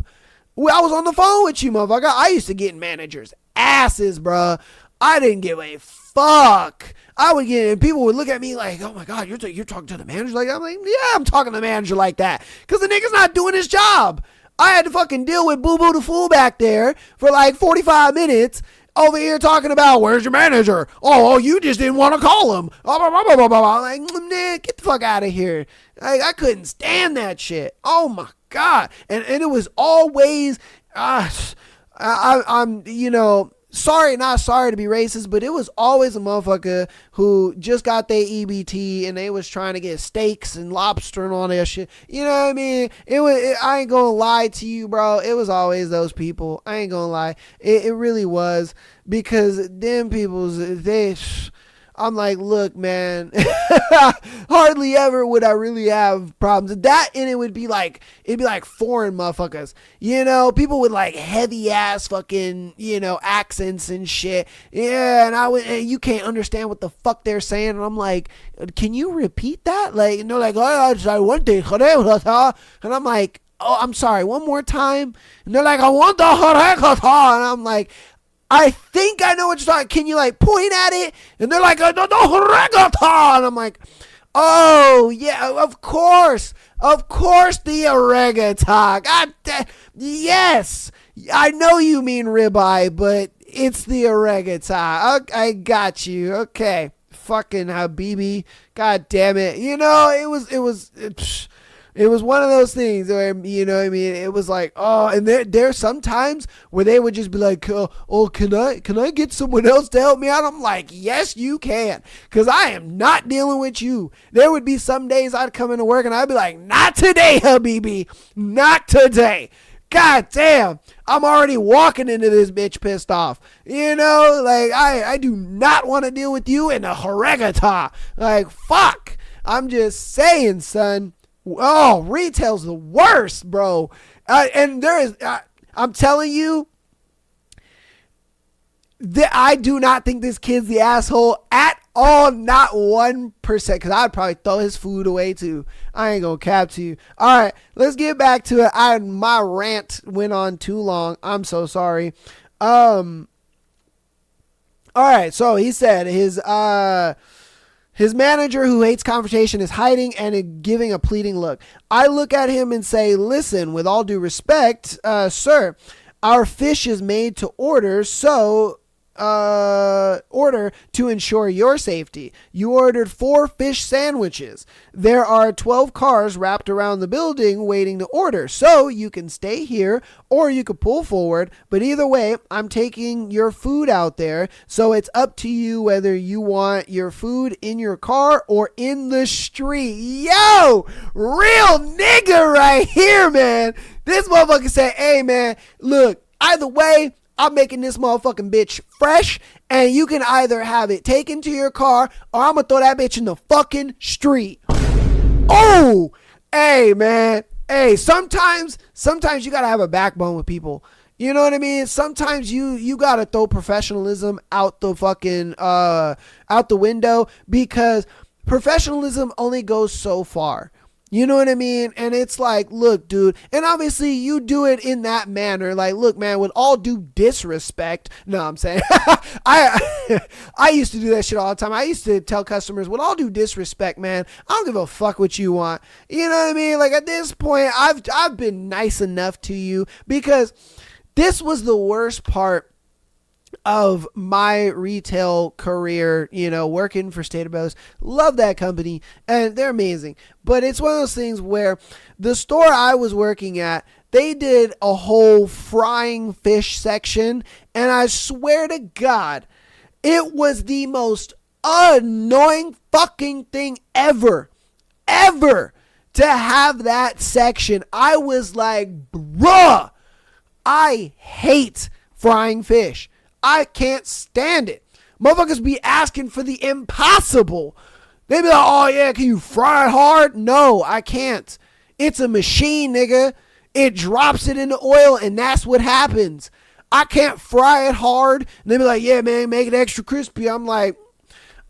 Well, I was on the phone with you, motherfucker. I used to get in managers' asses, bro. I didn't give a fuck. I would get, and people would look at me like, oh my God, you're talking to the manager like that? I'm like, yeah, I'm talking to the manager like that, because the nigga's not doing his job. I had to fucking deal with Boo Boo the Fool back there for like 45 minutes over here talking about, where's your manager? Oh, you just didn't want to call him. Like, man, get the fuck out of here. I couldn't stand that shit. Oh my God. And it was always, I'm, you know, not sorry to be racist, but it was always a motherfucker who just got their EBT and they was trying to get steaks and lobster and all that shit. You know what I mean? I ain't gonna lie to you, bro. It was always those people. I ain't gonna lie. It really was, because them people's, I'm like, look, man, hardly ever would I really have problems. That, and it'd be like foreign motherfuckers, you know, people with like heavy ass fucking, you know, accents and shit. Yeah, and you can't understand what the fuck they're saying. And I'm like, can you repeat that? Like, and they're like, oh, I want to, and I'm like, oh, I'm sorry, one more time. And they're like, I want the, and I'm like, I think I know what you're talking. Can you like point at it? And they're like, no, reggaeton. And I'm like, oh yeah, of course the reggaeton. God yes, I know you mean ribeye, but it's the reggaeton. I got you. Okay, fucking Habibi. God damn it. You know, it was one of those things where, you know what I mean, it was like, oh, and there's sometimes where they would just be like, oh, can I get someone else to help me out? I'm like, yes, you can, because I am not dealing with you. There would be some days I'd come into work and I'd be like, not today, Habibi, not today. God damn, I'm already walking into this bitch pissed off. You know, like, I do not want to deal with you in a reggaeton. Like, fuck. I'm just saying, son. Oh, retail's the worst, bro. And there is, I'm telling you, I do not think this kid's the asshole at all. Not 1%. Because I'd probably throw his food away too. I ain't gonna cap to you. All right, let's get back to it. My rant went on too long. I'm so sorry. All right, so he said his manager, who hates confrontation, is hiding and giving a pleading look. I look at him and say, listen, with all due respect, sir, our fish is made to order, order to ensure your safety. You ordered 4 fish sandwiches. There are 12 cars wrapped around the building waiting to order. So you can stay here or you could pull forward. But either way, I'm taking your food out there. So it's up to you whether you want your food in your car or in the street. Yo, real nigga right here, man. This motherfucker said, hey, man, look, either way, I'm making this motherfucking bitch fresh, and you can either have it taken to your car or I'm gonna throw that bitch in the fucking street. Oh, Hey, man. Hey, sometimes you gotta have a backbone with people. You know what I mean? Sometimes you gotta throw professionalism out the fucking out the window, because professionalism only goes so far. You know what I mean? And it's like, look, dude, and obviously you do it in that manner. Like, look, man, with all due disrespect. No, I'm saying, I used to do that shit all the time. I used to tell customers, with all due disrespect, man, I don't give a fuck what you want. You know what I mean? Like, at this point, I've been nice enough to you, because this was the worst part of my retail career, working for Stater Brothers. Love that company, and they're amazing. But it's one of those things where the store I was working at, they did a whole frying fish section, and I swear to God, it was the most annoying fucking thing ever to have that section. I was like, bruh, I hate frying fish. I can't stand it. Motherfuckers be asking for the impossible. They be like, oh yeah, can you fry it hard? No, I can't. It's a machine, nigga. It drops it in the oil, and that's what happens. I can't fry it hard. And they be like, yeah, man, make it extra crispy. I'm like,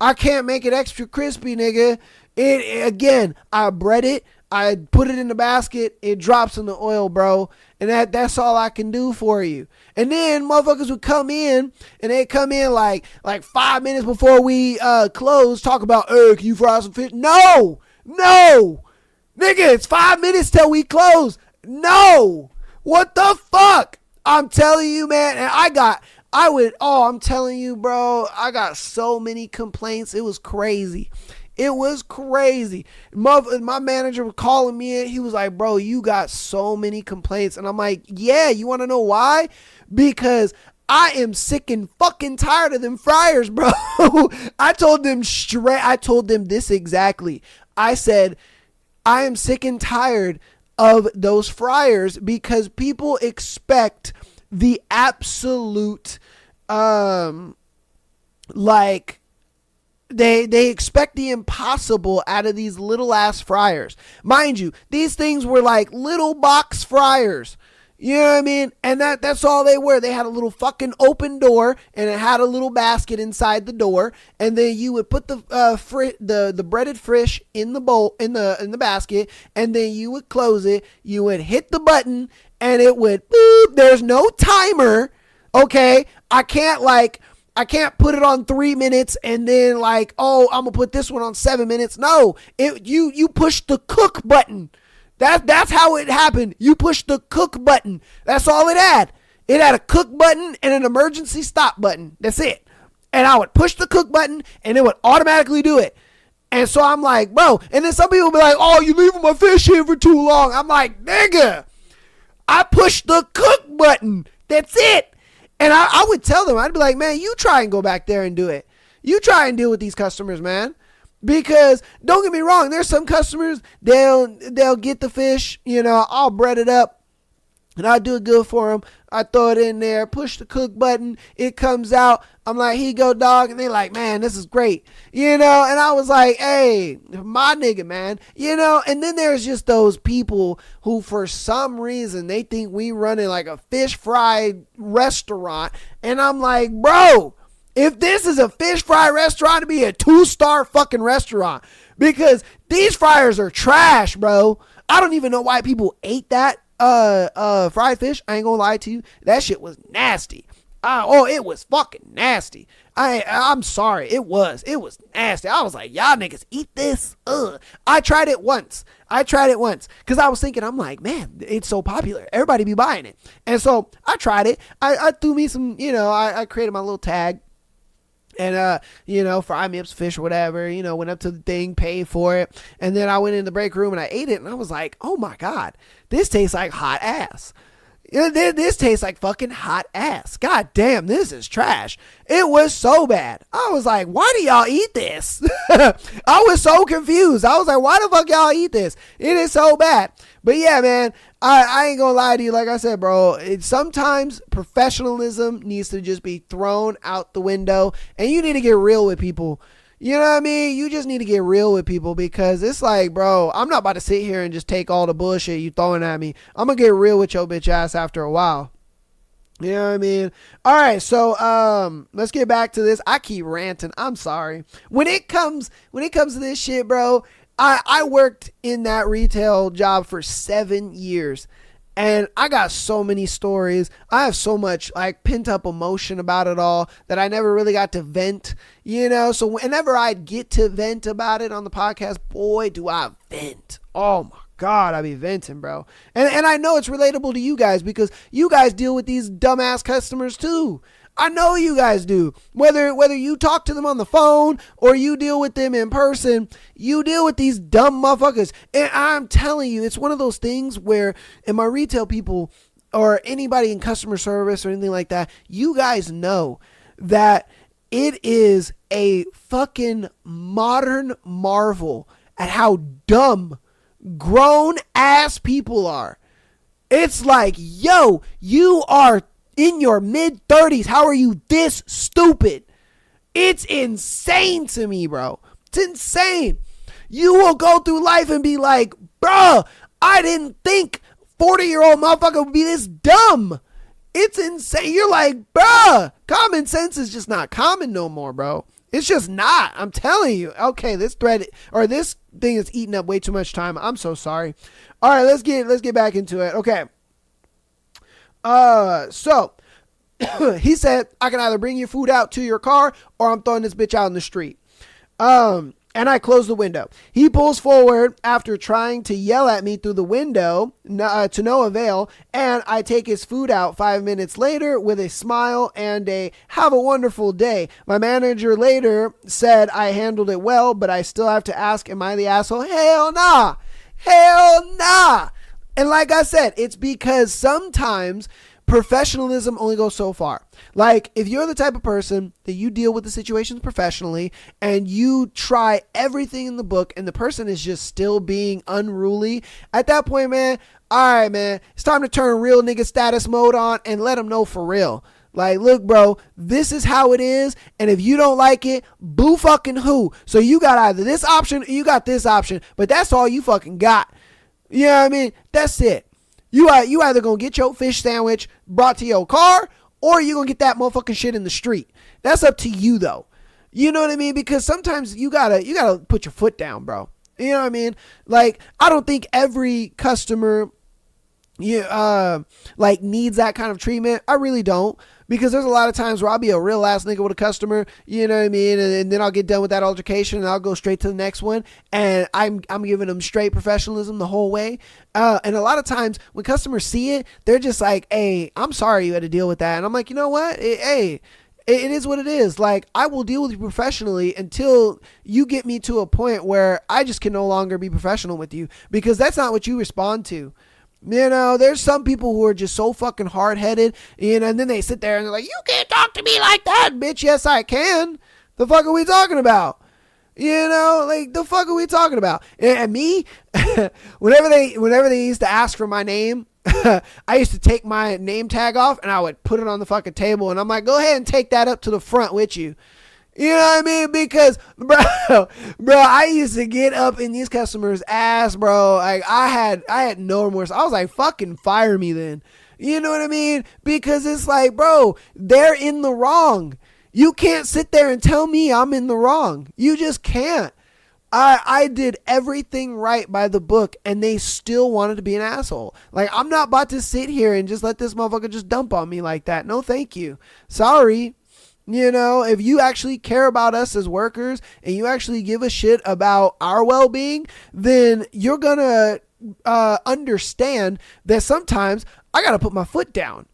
I can't make it extra crispy, nigga. Again, I bread it. I put it in the basket. It drops in the oil, bro. And that's all I can do for you. And then motherfuckers would come in, and they come in like 5 minutes before we close, talk about, can you fry some fish? No, nigga, it's 5 minutes till we close. No, what the fuck? I'm telling you, man. And I'm telling you, bro, I got so many complaints. It was crazy. It was crazy. My manager was calling me in. He was like, bro, you got so many complaints. And I'm like, yeah, you want to know why? Because I am sick and fucking tired of them fryers, bro. I told them this exactly. I said, I am sick and tired of those fryers, because people expect the absolute, They expect the impossible out of these little ass fryers. Mind you, these things were like little box fryers. You know what I mean? And that's all they were. They had a little fucking open door, and it had a little basket inside the door, and then you would put the breaded fish in the bowl in the basket, and then you would close it. You would hit the button, and it would boop. There's no timer. Okay, I can't put it on 3 minutes and then I'm gonna put this one on 7 minutes. No, you push the cook button. That's how it happened. You push the cook button. That's all it had. It had a cook button and an emergency stop button. That's it. And I would push the cook button, and it would automatically do it. And so I'm like, bro. And then some people be like, oh, you leaving my fish here for too long. I'm like, nigga, I pushed the cook button. That's it. And I would tell them, I'd be like, man, you try and go back there and do it. You try and deal with these customers, man. Because don't get me wrong, there's some customers, they'll get the fish, I'll bread it up, and I'll do it good for them. I throw it in there, push the cook button, it comes out. I'm like, here you go, dog. And they're like, man, this is great. And I was like, hey, my nigga, man. And then there's just those people who, for some reason, they think we running like a fish fry restaurant. And I'm like, bro, if this is a fish fry restaurant, it'd be a 2-star fucking restaurant, because these fryers are trash, bro. I don't even know why people ate that fried fish. I ain't gonna lie to you. That shit was nasty. It was fucking nasty. I'm sorry. It was nasty. I was like, y'all niggas eat this? Ugh. I tried it once. Because I was thinking, I'm like, man, it's so popular. Everybody be buying it. And so I tried it. I threw me some, I created my little tag. And, fry me up some fish or whatever, went up to the thing, paid for it. And then I went in the break room and I ate it. And I was like, oh my God, this tastes like hot ass. This tastes like fucking hot ass. God damn, this is trash. It was so bad. I was like, why do y'all eat this? I was so confused. I was like, why the fuck y'all eat this? It is so bad. But yeah, man, I ain't gonna lie to you. Like I said, bro, sometimes professionalism needs to just be thrown out the window, and you need to get real with people. You know what I mean? You just need to get real with people, because it's like, bro, I'm not about to sit here and just take all the bullshit you throwing at me. I'm going to get real with your bitch ass after a while. You know what I mean? All right, so let's get back to this. I keep ranting. I'm sorry. When it comes to this shit, bro, I worked in that retail job for 7 years. And I got so many stories. I have so much like pent up emotion about it all that I never really got to vent, you know? So whenever I'd get to vent about it on the podcast, boy, do I vent. Oh my God, I be venting, bro. And I know it's relatable to you guys, because you guys deal with these dumbass customers too. I know you guys do. Whether you talk to them on the phone or you deal with them in person, you deal with these dumb motherfuckers. And I'm telling you, it's one of those things where, in my retail people or anybody in customer service or anything like that, you guys know that it is a fucking modern marvel at how dumb grown ass people are. It's like, yo, you are in your mid 30s. How are you this stupid? It's insane to me, bro. It's insane. You will go through life and be like, bruh, I didn't think 40-year-old motherfucker would be this dumb. It's insane. You're like, bruh, common sense is just not common no more, bro. It's just not. I'm telling you. Okay, this thread or this thing is eating up way too much time. I'm so sorry. All right, let's get back into it. Okay. So he said, I can either bring your food out to your car or I'm throwing this bitch out in the street. And I close the window. He pulls forward after trying to yell at me through the window, to no avail, and I take his food out 5 minutes later with a smile and a "have a wonderful day." My manager later said I handled it well, but I still have to ask, am I the asshole? Hell nah. Hell nah. And like I said, it's because sometimes professionalism only goes so far. Like, if you're the type of person that you deal with the situations professionally and you try everything in the book and the person is just still being unruly, at that point, man, all right, man, it's time to turn real nigga status mode on and let them know for real. Like, look, bro, this is how it is. And if you don't like it, boo fucking who. So you got either this option or you got this option, but that's all you fucking got. You know what I mean? That's it. You either gonna get your fish sandwich brought to your car or you gonna get that motherfucking shit in the street. That's up to you though. You know what I mean? Because sometimes you gotta put your foot down, bro. You know what I mean? Like, I don't think every customer like needs that kind of treatment. I really don't. Because there's a lot of times where I'll be a real ass nigga with a customer, you know what I mean? And then I'll get done with that altercation and I'll go straight to the next one. And I'm giving them straight professionalism the whole way. And a lot of times when customers see it, they're just like, hey, I'm sorry you had to deal with that. And I'm like, you know what? It is what it is. Like, I will deal with you professionally until you get me to a point where I just can no longer be professional with you, because that's not what you respond to. You know, there's some people who are just so fucking hard-headed, you know, and then they sit there and they're like, you can't talk to me like that, bitch. Yes, I can. The fuck are we talking about? You know, like, the fuck are we talking about? And me, whenever they used to ask for my name, I used to take my name tag off and I would put it on the fucking table and I'm like, go ahead and take that up to the front with you. You know what I mean? Because, bro, I used to get up in these customers' ass, bro. Like, I had no remorse. I was like, fucking fire me then. You know what I mean? Because it's like, bro, they're in the wrong. You can't sit there and tell me I'm in the wrong. You just can't. I did everything right by the book and they still wanted to be an asshole. Like, I'm not about to sit here and just let this motherfucker just dump on me like that. No, thank you. Sorry. You know, if you actually care about us as workers and you actually give a shit about our well-being, then you're going to understand that sometimes I got to put my foot down.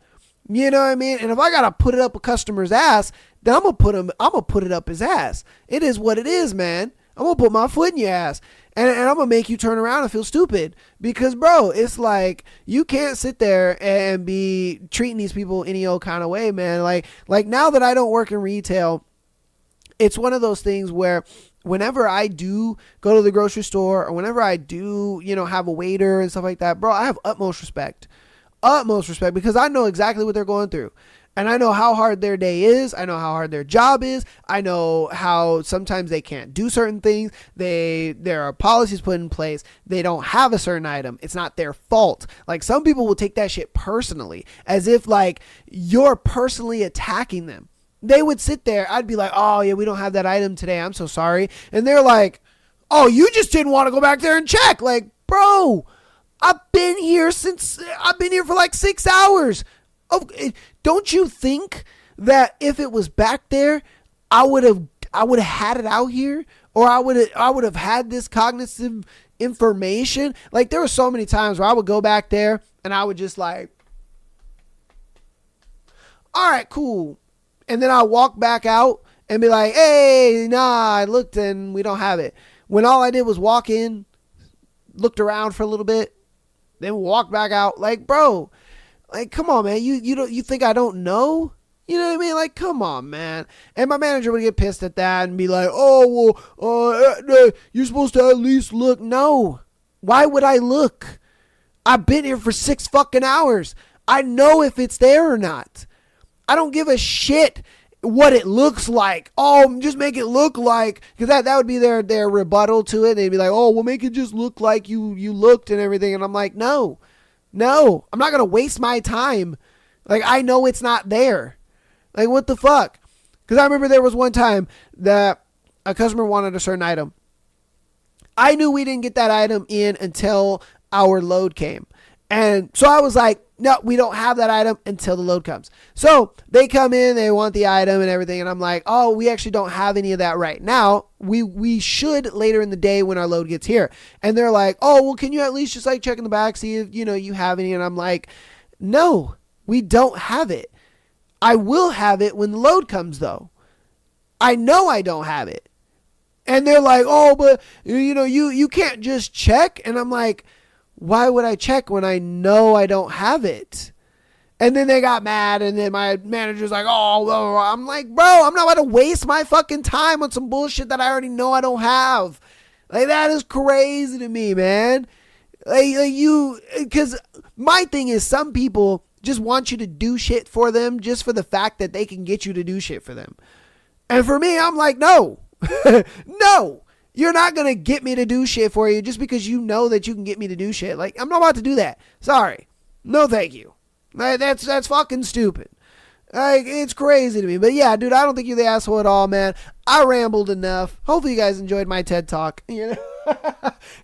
You know what I mean? And if I got to put it up a customer's ass, then I'm going to put it up his ass. It is what it is, man. I'm going to put my foot in your ass. And I'm going to make you turn around and feel stupid. Because, bro, it's like, you can't sit there and be treating these people any old kind of way, man. Like now that I don't work in retail, it's one of those things where whenever I do go to the grocery store or whenever I do, you know, have a waiter and stuff like that, bro, I have utmost respect because I know exactly what they're going through. And I know how hard their day is. I know how hard their job is. I know how sometimes they can't do certain things. There are policies put in place. They don't have a certain item. It's not their fault. Like, some people will take that shit personally, as if like you're personally attacking them. They would sit there. I'd be like, oh yeah, we don't have that item today. I'm so sorry. And they're like, oh, you just didn't want to go back there and check. Like, bro, I've been here for like 6 hours. Oh, don't you think that if it was back there, I would have had it out here, or I would have had this cognitive information? Like, there were so many times where I would go back there and I would just like, all right, cool. And then I walk back out and be like, hey, nah, I looked and we don't have it. When all I did was walk in, looked around for a little bit, then walk back out. Like, bro, like, come on, man. You think I don't know? You know what I mean? Like, come on, man. And my manager would get pissed at that and be like, oh, well, you're supposed to at least look. No. Why would I look? I've been here for 6 fucking hours. I know if it's there or not. I don't give a shit what it looks like. Oh, just make it look like, because that would be their rebuttal to it. They'd be like, oh, well, make it just look like you looked and everything. And I'm like, no, I'm not going to waste my time. Like, I know it's not there. Like, what the fuck? Because I remember there was one time that a customer wanted a certain item. I knew we didn't get that item in until our load came. And so I was like, no, we don't have that item until the load comes. So they come in, they want the item and everything. And I'm like, oh, we actually don't have any of that right now. We should later in the day when our load gets here. And they're like, oh, well, can you at least just like check in the back, see if, you have any? And I'm like, no, we don't have it. I will have it when the load comes, though. I know I don't have it. And they're like, oh, but you can't just check. And I'm like, why would I check when I know I don't have it? And then they got mad, and then my manager's like, oh, well, I'm like, bro, I'm not about to waste my fucking time on some bullshit that I already know I don't have. Like, that is crazy to me, man. Because my thing is, some people just want you to do shit for them just for the fact that they can get you to do shit for them. And for me, I'm like, no, no. You're not going to get me to do shit for you just because you know that you can get me to do shit. Like, I'm not about to do that. Sorry. No, thank you. That's fucking stupid. Like, it's crazy to me. But yeah, dude, I don't think you're the asshole at all, man. I rambled enough. Hopefully you guys enjoyed my TED Talk.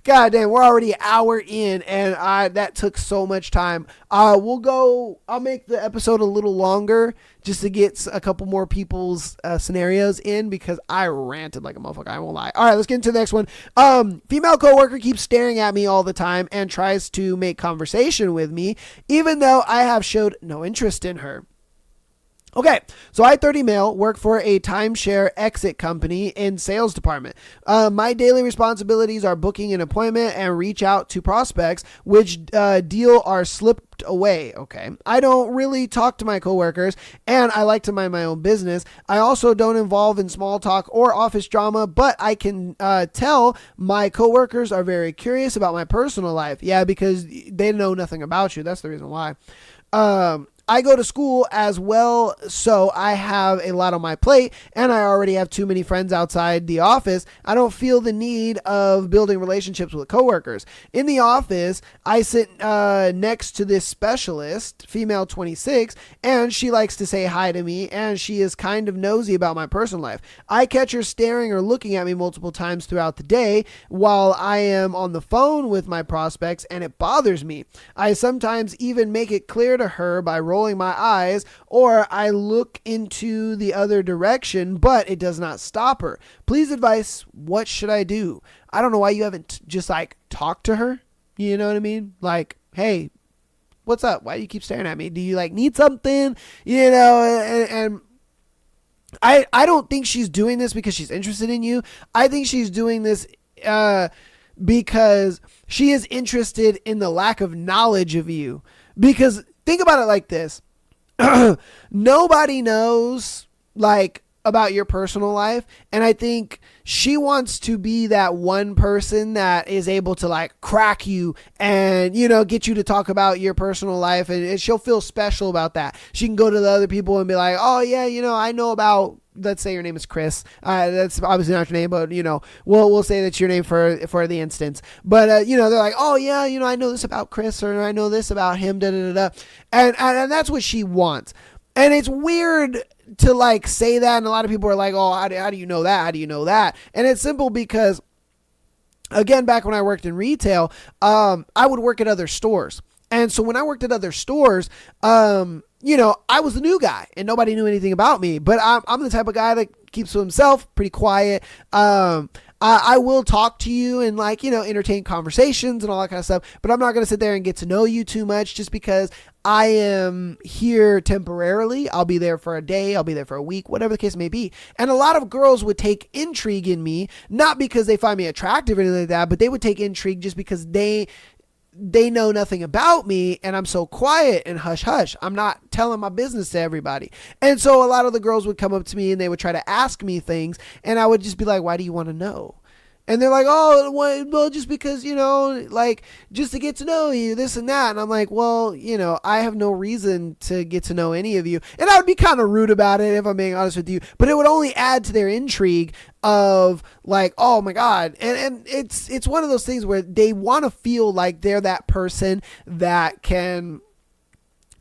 God damn, we're already an hour in, and that took so much time. I'll make the episode a little longer just to get a couple more people's scenarios in, because I ranted like a motherfucker. I won't lie. All right, let's get into the next one. Female coworker keeps staring at me all the time and tries to make conversation with me, even though I have showed no interest in her. Okay, so I, 30 male, work for a timeshare exit company in sales department. My daily responsibilities are booking an appointment and reach out to prospects which deal are slipped away. Okay, I don't really talk to my coworkers, and I like to mind my own business. I also don't involve in small talk or office drama, but I can tell my coworkers are very curious about my personal life. Yeah, because they know nothing about you. That's the reason why. I go to school as well, so I have a lot on my plate, and I already have too many friends outside the office. I don't feel the need of building relationships with coworkers. In the office, I sit next to this specialist, female 26, and she likes to say hi to me, and she is kind of nosy about my personal life. I catch her staring or looking at me multiple times throughout the day while I am on the phone with my prospects, and it bothers me. I sometimes even make it clear to her by rolling my eyes, or I look into the other direction, but it does not stop her. Please advise, what should I do? I don't know why you haven't just like talked to her. You know what I mean? Like, hey, what's up? Why do you keep staring at me? Do you like need something? And I don't think she's doing this because she's interested in you. I think she's doing this because she is interested in the lack of knowledge of you. Because think about it like this. Nobody knows like about your personal life. And I think she wants to be that one person that is able to like crack you and, you know, get you to talk about your personal life. And she'll feel special about that. She can go to the other people and be like, oh yeah, you know, I know about, let's say your name is Chris. That's obviously not your name, but you know, we'll say that's your name for the instance. But you know, they're like, oh yeah, you know, I know this about Chris, or I know this about him, da da da da, and that's what she wants. And it's weird to like say that, and a lot of people are like, oh, how do you know that? How do you know that? And it's simple because, again, back when I worked in retail, I would work at other stores. And so when I worked at other stores, you know, I was the new guy and nobody knew anything about me, but I'm the type of guy that keeps to himself, pretty quiet. I will talk to you and like, you know, entertain conversations and all that kind of stuff, but I'm not going to sit there and get to know you too much just because I am here temporarily. I'll be there for a day. I'll be there for a week, whatever the case may be. And a lot of girls would take intrigue in me, not because they find me attractive or anything like that, but they would take intrigue just because they know nothing about me and I'm so quiet and hush hush. I'm not telling my business to everybody. And so a lot of the girls would come up to me and they would try to ask me things and I would just be like, why do you want to know? And they're like, oh, well, just because, you know, like, just to get to know you, this and that. And I'm like, well, you know, I have no reason to get to know any of you. And I would be kind of rude about it if I'm being honest with you. But it would only add to their intrigue of like, oh my God. And it's one of those things where they want to feel like they're that person that can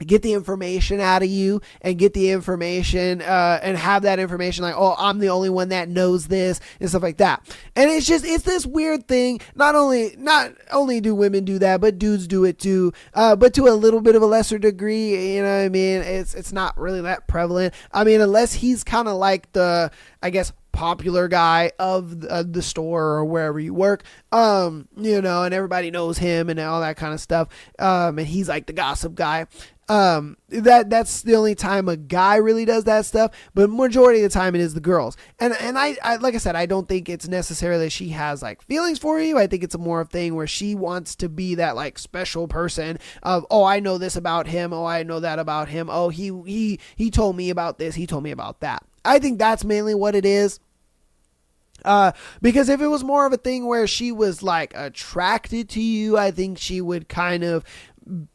get the information out of you and get the information and have that information like, oh, I'm the only one that knows this and stuff like that. And it's this weird thing. Not only do women do that, but dudes do it too, but to a little bit of a lesser degree. You know what I mean? It's not really that prevalent. I mean, unless he's kind of like the, I guess, popular guy of the store or wherever you work, you know, and everybody knows him and all that kind of stuff. And he's like the gossip guy. That's the only time a guy really does that stuff, but majority of the time it is the girls. And I like I said, I don't think it's necessarily she has like feelings for you. I think it's a more of thing where she wants to be that like special person of, oh, I know this about him. Oh, I know that about him. Oh, he told me about this. He told me about that. I think that's mainly what it is. Because if it was more of a thing where she was like attracted to you, I think she would kind of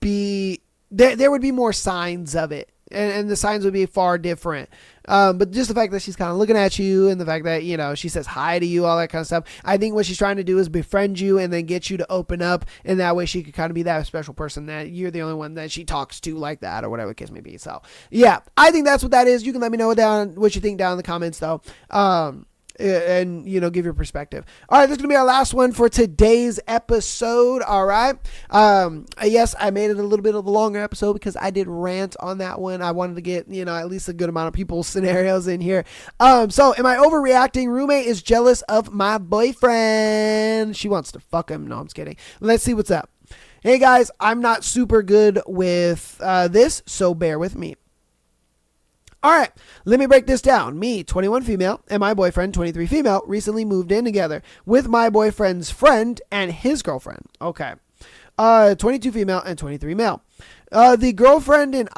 be, there would be more signs of it. And the signs would be far different. But just the fact that she's kind of looking at you and the fact that, you know, she says hi to you, all that kind of stuff. I think what she's trying to do is befriend you and then get you to open up. And that way she could kind of be that special person that you're the only one that she talks to like that or whatever the case may be. So yeah, I think that's what that is. You can let me know what you think down in the comments though. And, you know, give your perspective. All right, this is going to be our last one for today's episode. All right. Yes, I made it a little bit of a longer episode because I did rant on that one. I wanted to get, you know, at least a good amount of people's scenarios in here. So am I overreacting? Roommate is jealous of my boyfriend. She wants to fuck him. No, I'm just kidding. Let's see what's up. Hey guys, I'm not super good with this, so bear with me. All right, let me break this down. Me, 21 female, and my boyfriend, 23 female, recently moved in together with my boyfriend's friend and his girlfriend. Okay. 22 female and 23 male. The girlfriend and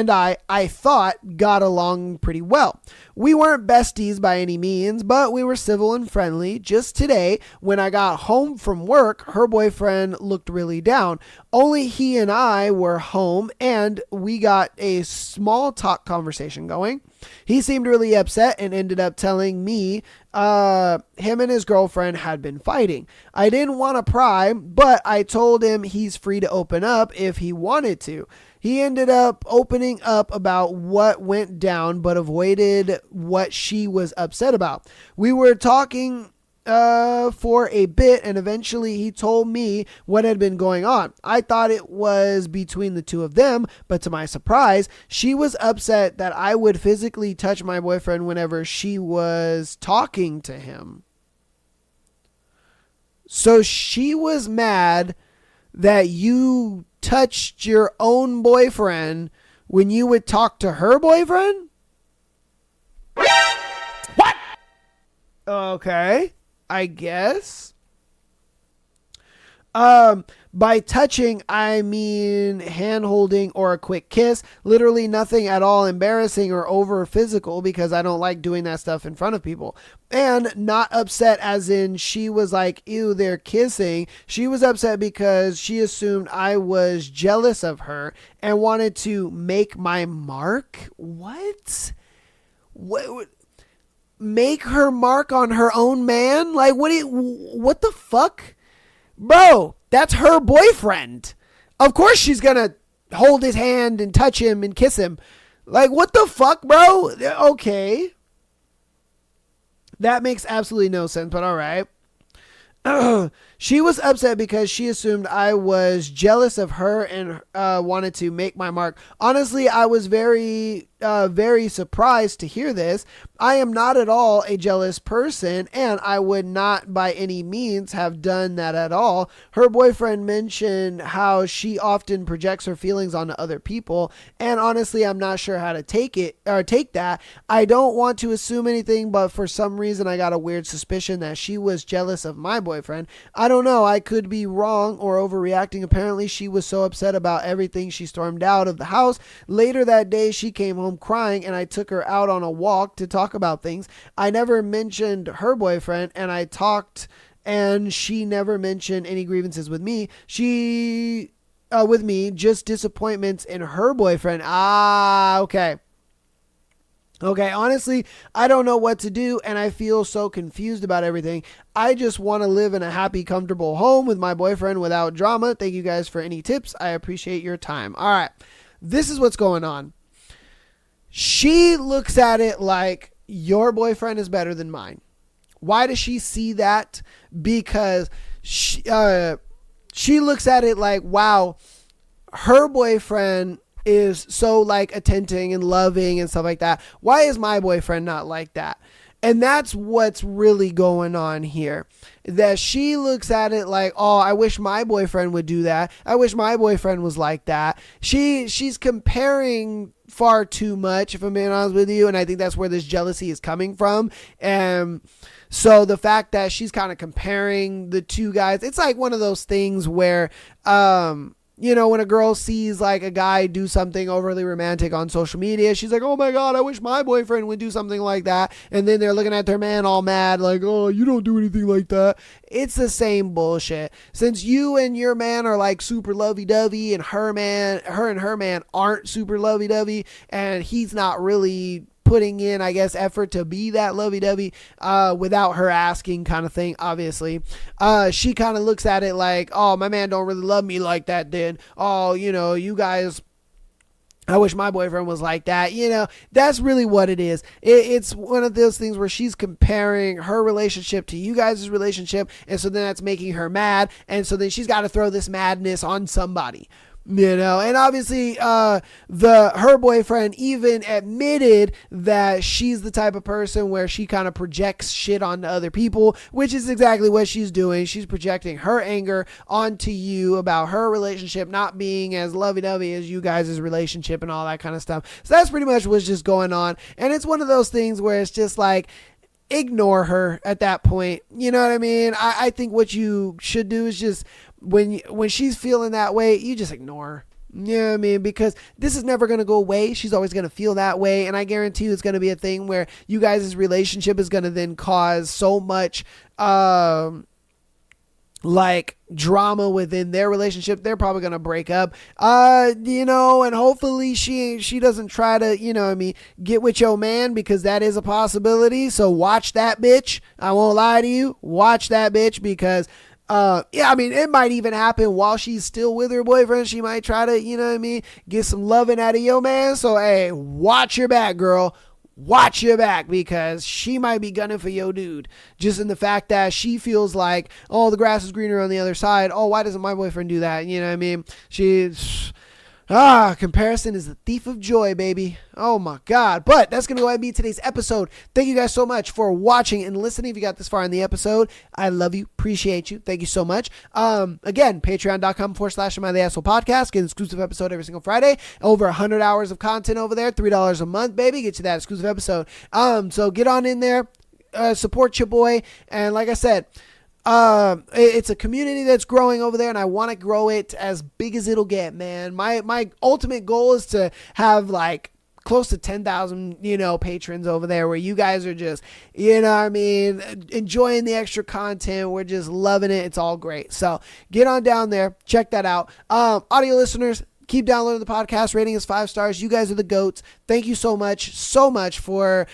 I thought got along pretty well. We weren't besties by any means, but we were civil and friendly. Just today, when I got home from work, her boyfriend looked really down. Only he and I were home, and we got a small talk conversation going. He seemed really upset and ended up telling me him and his girlfriend had been fighting. I didn't want to pry, but I told him he's free to open up if he wanted to. He ended up opening up about what went down, but avoided what she was upset about. We were talking for a bit, and eventually he told me what had been going on. I thought it was between the two of them, but to my surprise, she was upset that I would physically touch my boyfriend whenever she was talking to him. So she was mad that you touched your own boyfriend when you would talk to her boyfriend? What? Okay, I guess. By touching, I mean hand holding or a quick kiss. Literally nothing at all embarrassing or over physical, because I don't like doing that stuff in front of people. And not upset as in she was like, ew, they're kissing. She was upset because she assumed I was jealous of her and wanted to make my mark. What? Make her mark on her own man? Like, what the fuck? Bro, that's her boyfriend. Of course she's gonna hold his hand and touch him and kiss him. Like, what the fuck, bro? Okay. That makes absolutely no sense, but all right. She was upset because she assumed I was jealous of her and wanted to make my mark. Honestly, I was very surprised to hear this. I am not at all a jealous person, and I would not by any means have done that at all. Her boyfriend mentioned how she often projects her feelings onto other people, and honestly, I'm not sure how to take that. I don't want to assume anything, but for some reason, I got a weird suspicion that she was jealous of my boyfriend. I don't know. I could be wrong or overreacting. Apparently, she was so upset about everything she stormed out of the house. Later that day, she came home crying, and I took her out on a walk to talk about things. I never mentioned her boyfriend, and I talked, and she never mentioned any grievances with me. With me, just disappointments in her boyfriend. Okay. Okay, honestly, I don't know what to do, and I feel so confused about everything. I just want to live in a happy, comfortable home with my boyfriend without drama. Thank you guys for any tips. I appreciate your time. All right, this is what's going on. She looks at it like your boyfriend is better than mine. Why does she see that? Because she looks at it like, wow, her boyfriend is so like attentive and loving and stuff like that. Why is my boyfriend not like that? And that's what's really going on here. That she looks at it like, oh, I wish my boyfriend would do that. I wish my boyfriend was like that. She's comparing far too much, if I'm being honest with you. And I think that's where this jealousy is coming from. And so the fact that she's kind of comparing the two guys, it's like one of those things where, when a girl sees like a guy do something overly romantic on social media, she's like, oh my God, I wish my boyfriend would do something like that. And then they're looking at their man all mad, like, oh, you don't do anything like that. It's the same bullshit. Since you and your man are like super lovey-dovey, and her and her man aren't super lovey-dovey, and he's not really putting in, I guess, effort to be that lovey-dovey without her asking, kind of thing, obviously. She kind of looks at it like, oh, my man don't really love me like that then. Oh, you guys, I wish my boyfriend was like that. That's really what it is. It's one of those things where she's comparing her relationship to you guys' relationship, and so then that's making her mad, and so then she's got to throw this madness on somebody. And obviously, her boyfriend even admitted that she's the type of person where she kind of projects shit onto other people, which is exactly what she's doing. She's projecting her anger onto you about her relationship not being as lovey-dovey as you guys' relationship and all that kind of stuff. So that's pretty much what's just going on. And it's one of those things where it's just like, ignore her at that point. You know what I mean? I think what you should do is just, when she's feeling that way, you just ignore her. You know what I mean? Because this is never going to go away. She's always going to feel that way. And I guarantee you it's going to be a thing where you guys' relationship is going to then cause so much, like drama within their relationship. They're probably going to break up, and hopefully she doesn't try to, get with your man, because that is a possibility. So watch that bitch. I won't lie to you. Watch that bitch, because it might even happen while she's still with her boyfriend. She might try to, get some loving out of your man. So, hey, watch your back, girl. Watch your back, because she might be gunning for your dude, just in the fact that she feels like, oh, the grass is greener on the other side. Oh, why doesn't my boyfriend do that? You know what I mean? Comparison is the thief of joy, baby. Oh my God. But that's going to go ahead and be today's episode. Thank you guys so much for watching and listening. If you got this far in the episode, I love you. Appreciate you. Thank you so much. Again, patreon.com/Am I the Asshole Podcast. Get an exclusive episode every single Friday. Over 100 hours of content over there. $3 a month, baby. Get you that exclusive episode. So get on in there. Support your boy. And like I said, it's a community that's growing over there, and I want to grow it as big as it'll get, man. My ultimate goal is to have like close to 10,000, patrons over there, where you guys are just, enjoying the extra content. We're just loving it. It's all great. So get on down there. Check that out. Audio listeners, keep downloading the podcast, rating us 5 stars. You guys are the GOATs. Thank you so much for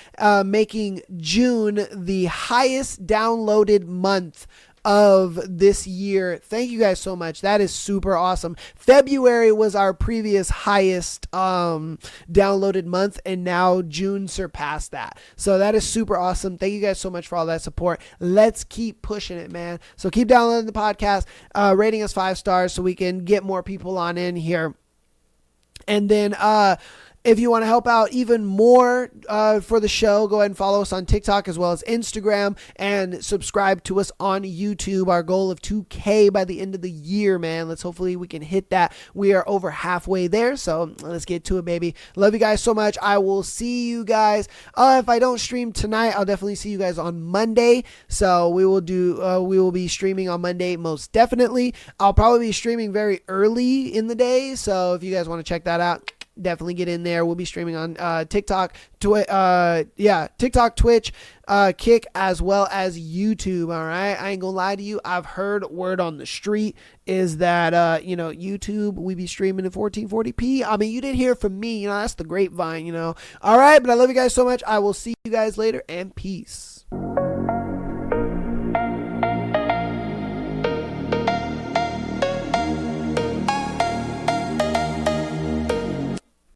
making June the highest downloaded month of this year. Thank you guys so much. That is super awesome. February was our previous highest downloaded month, and now June surpassed that. So that is super awesome. Thank you guys so much for all that support. Let's keep pushing it, man. So keep downloading the podcast, rating us 5 stars so we can get more people on in here. And then if you want to help out even more for the show, go ahead and follow us on TikTok as well as Instagram, and subscribe to us on YouTube. Our goal of 2K by the end of the year, man. Hopefully we can hit that. We are over halfway there, so let's get to it, baby. Love you guys so much. I will see you guys. If I don't stream tonight, I'll definitely see you guys on Monday. So we will be streaming on Monday, most definitely. I'll probably be streaming very early in the day, so if you guys want to check that out, definitely get in there. We'll be streaming on TikTok, TikTok, Twitch, Kick, as well as YouTube. All right, I ain't gonna lie to you. I've heard word on the street is that YouTube, we be streaming in 1440p. I mean, you didn't hear from me. That's the grapevine. All right, but I love you guys so much. I will see you guys later, and peace.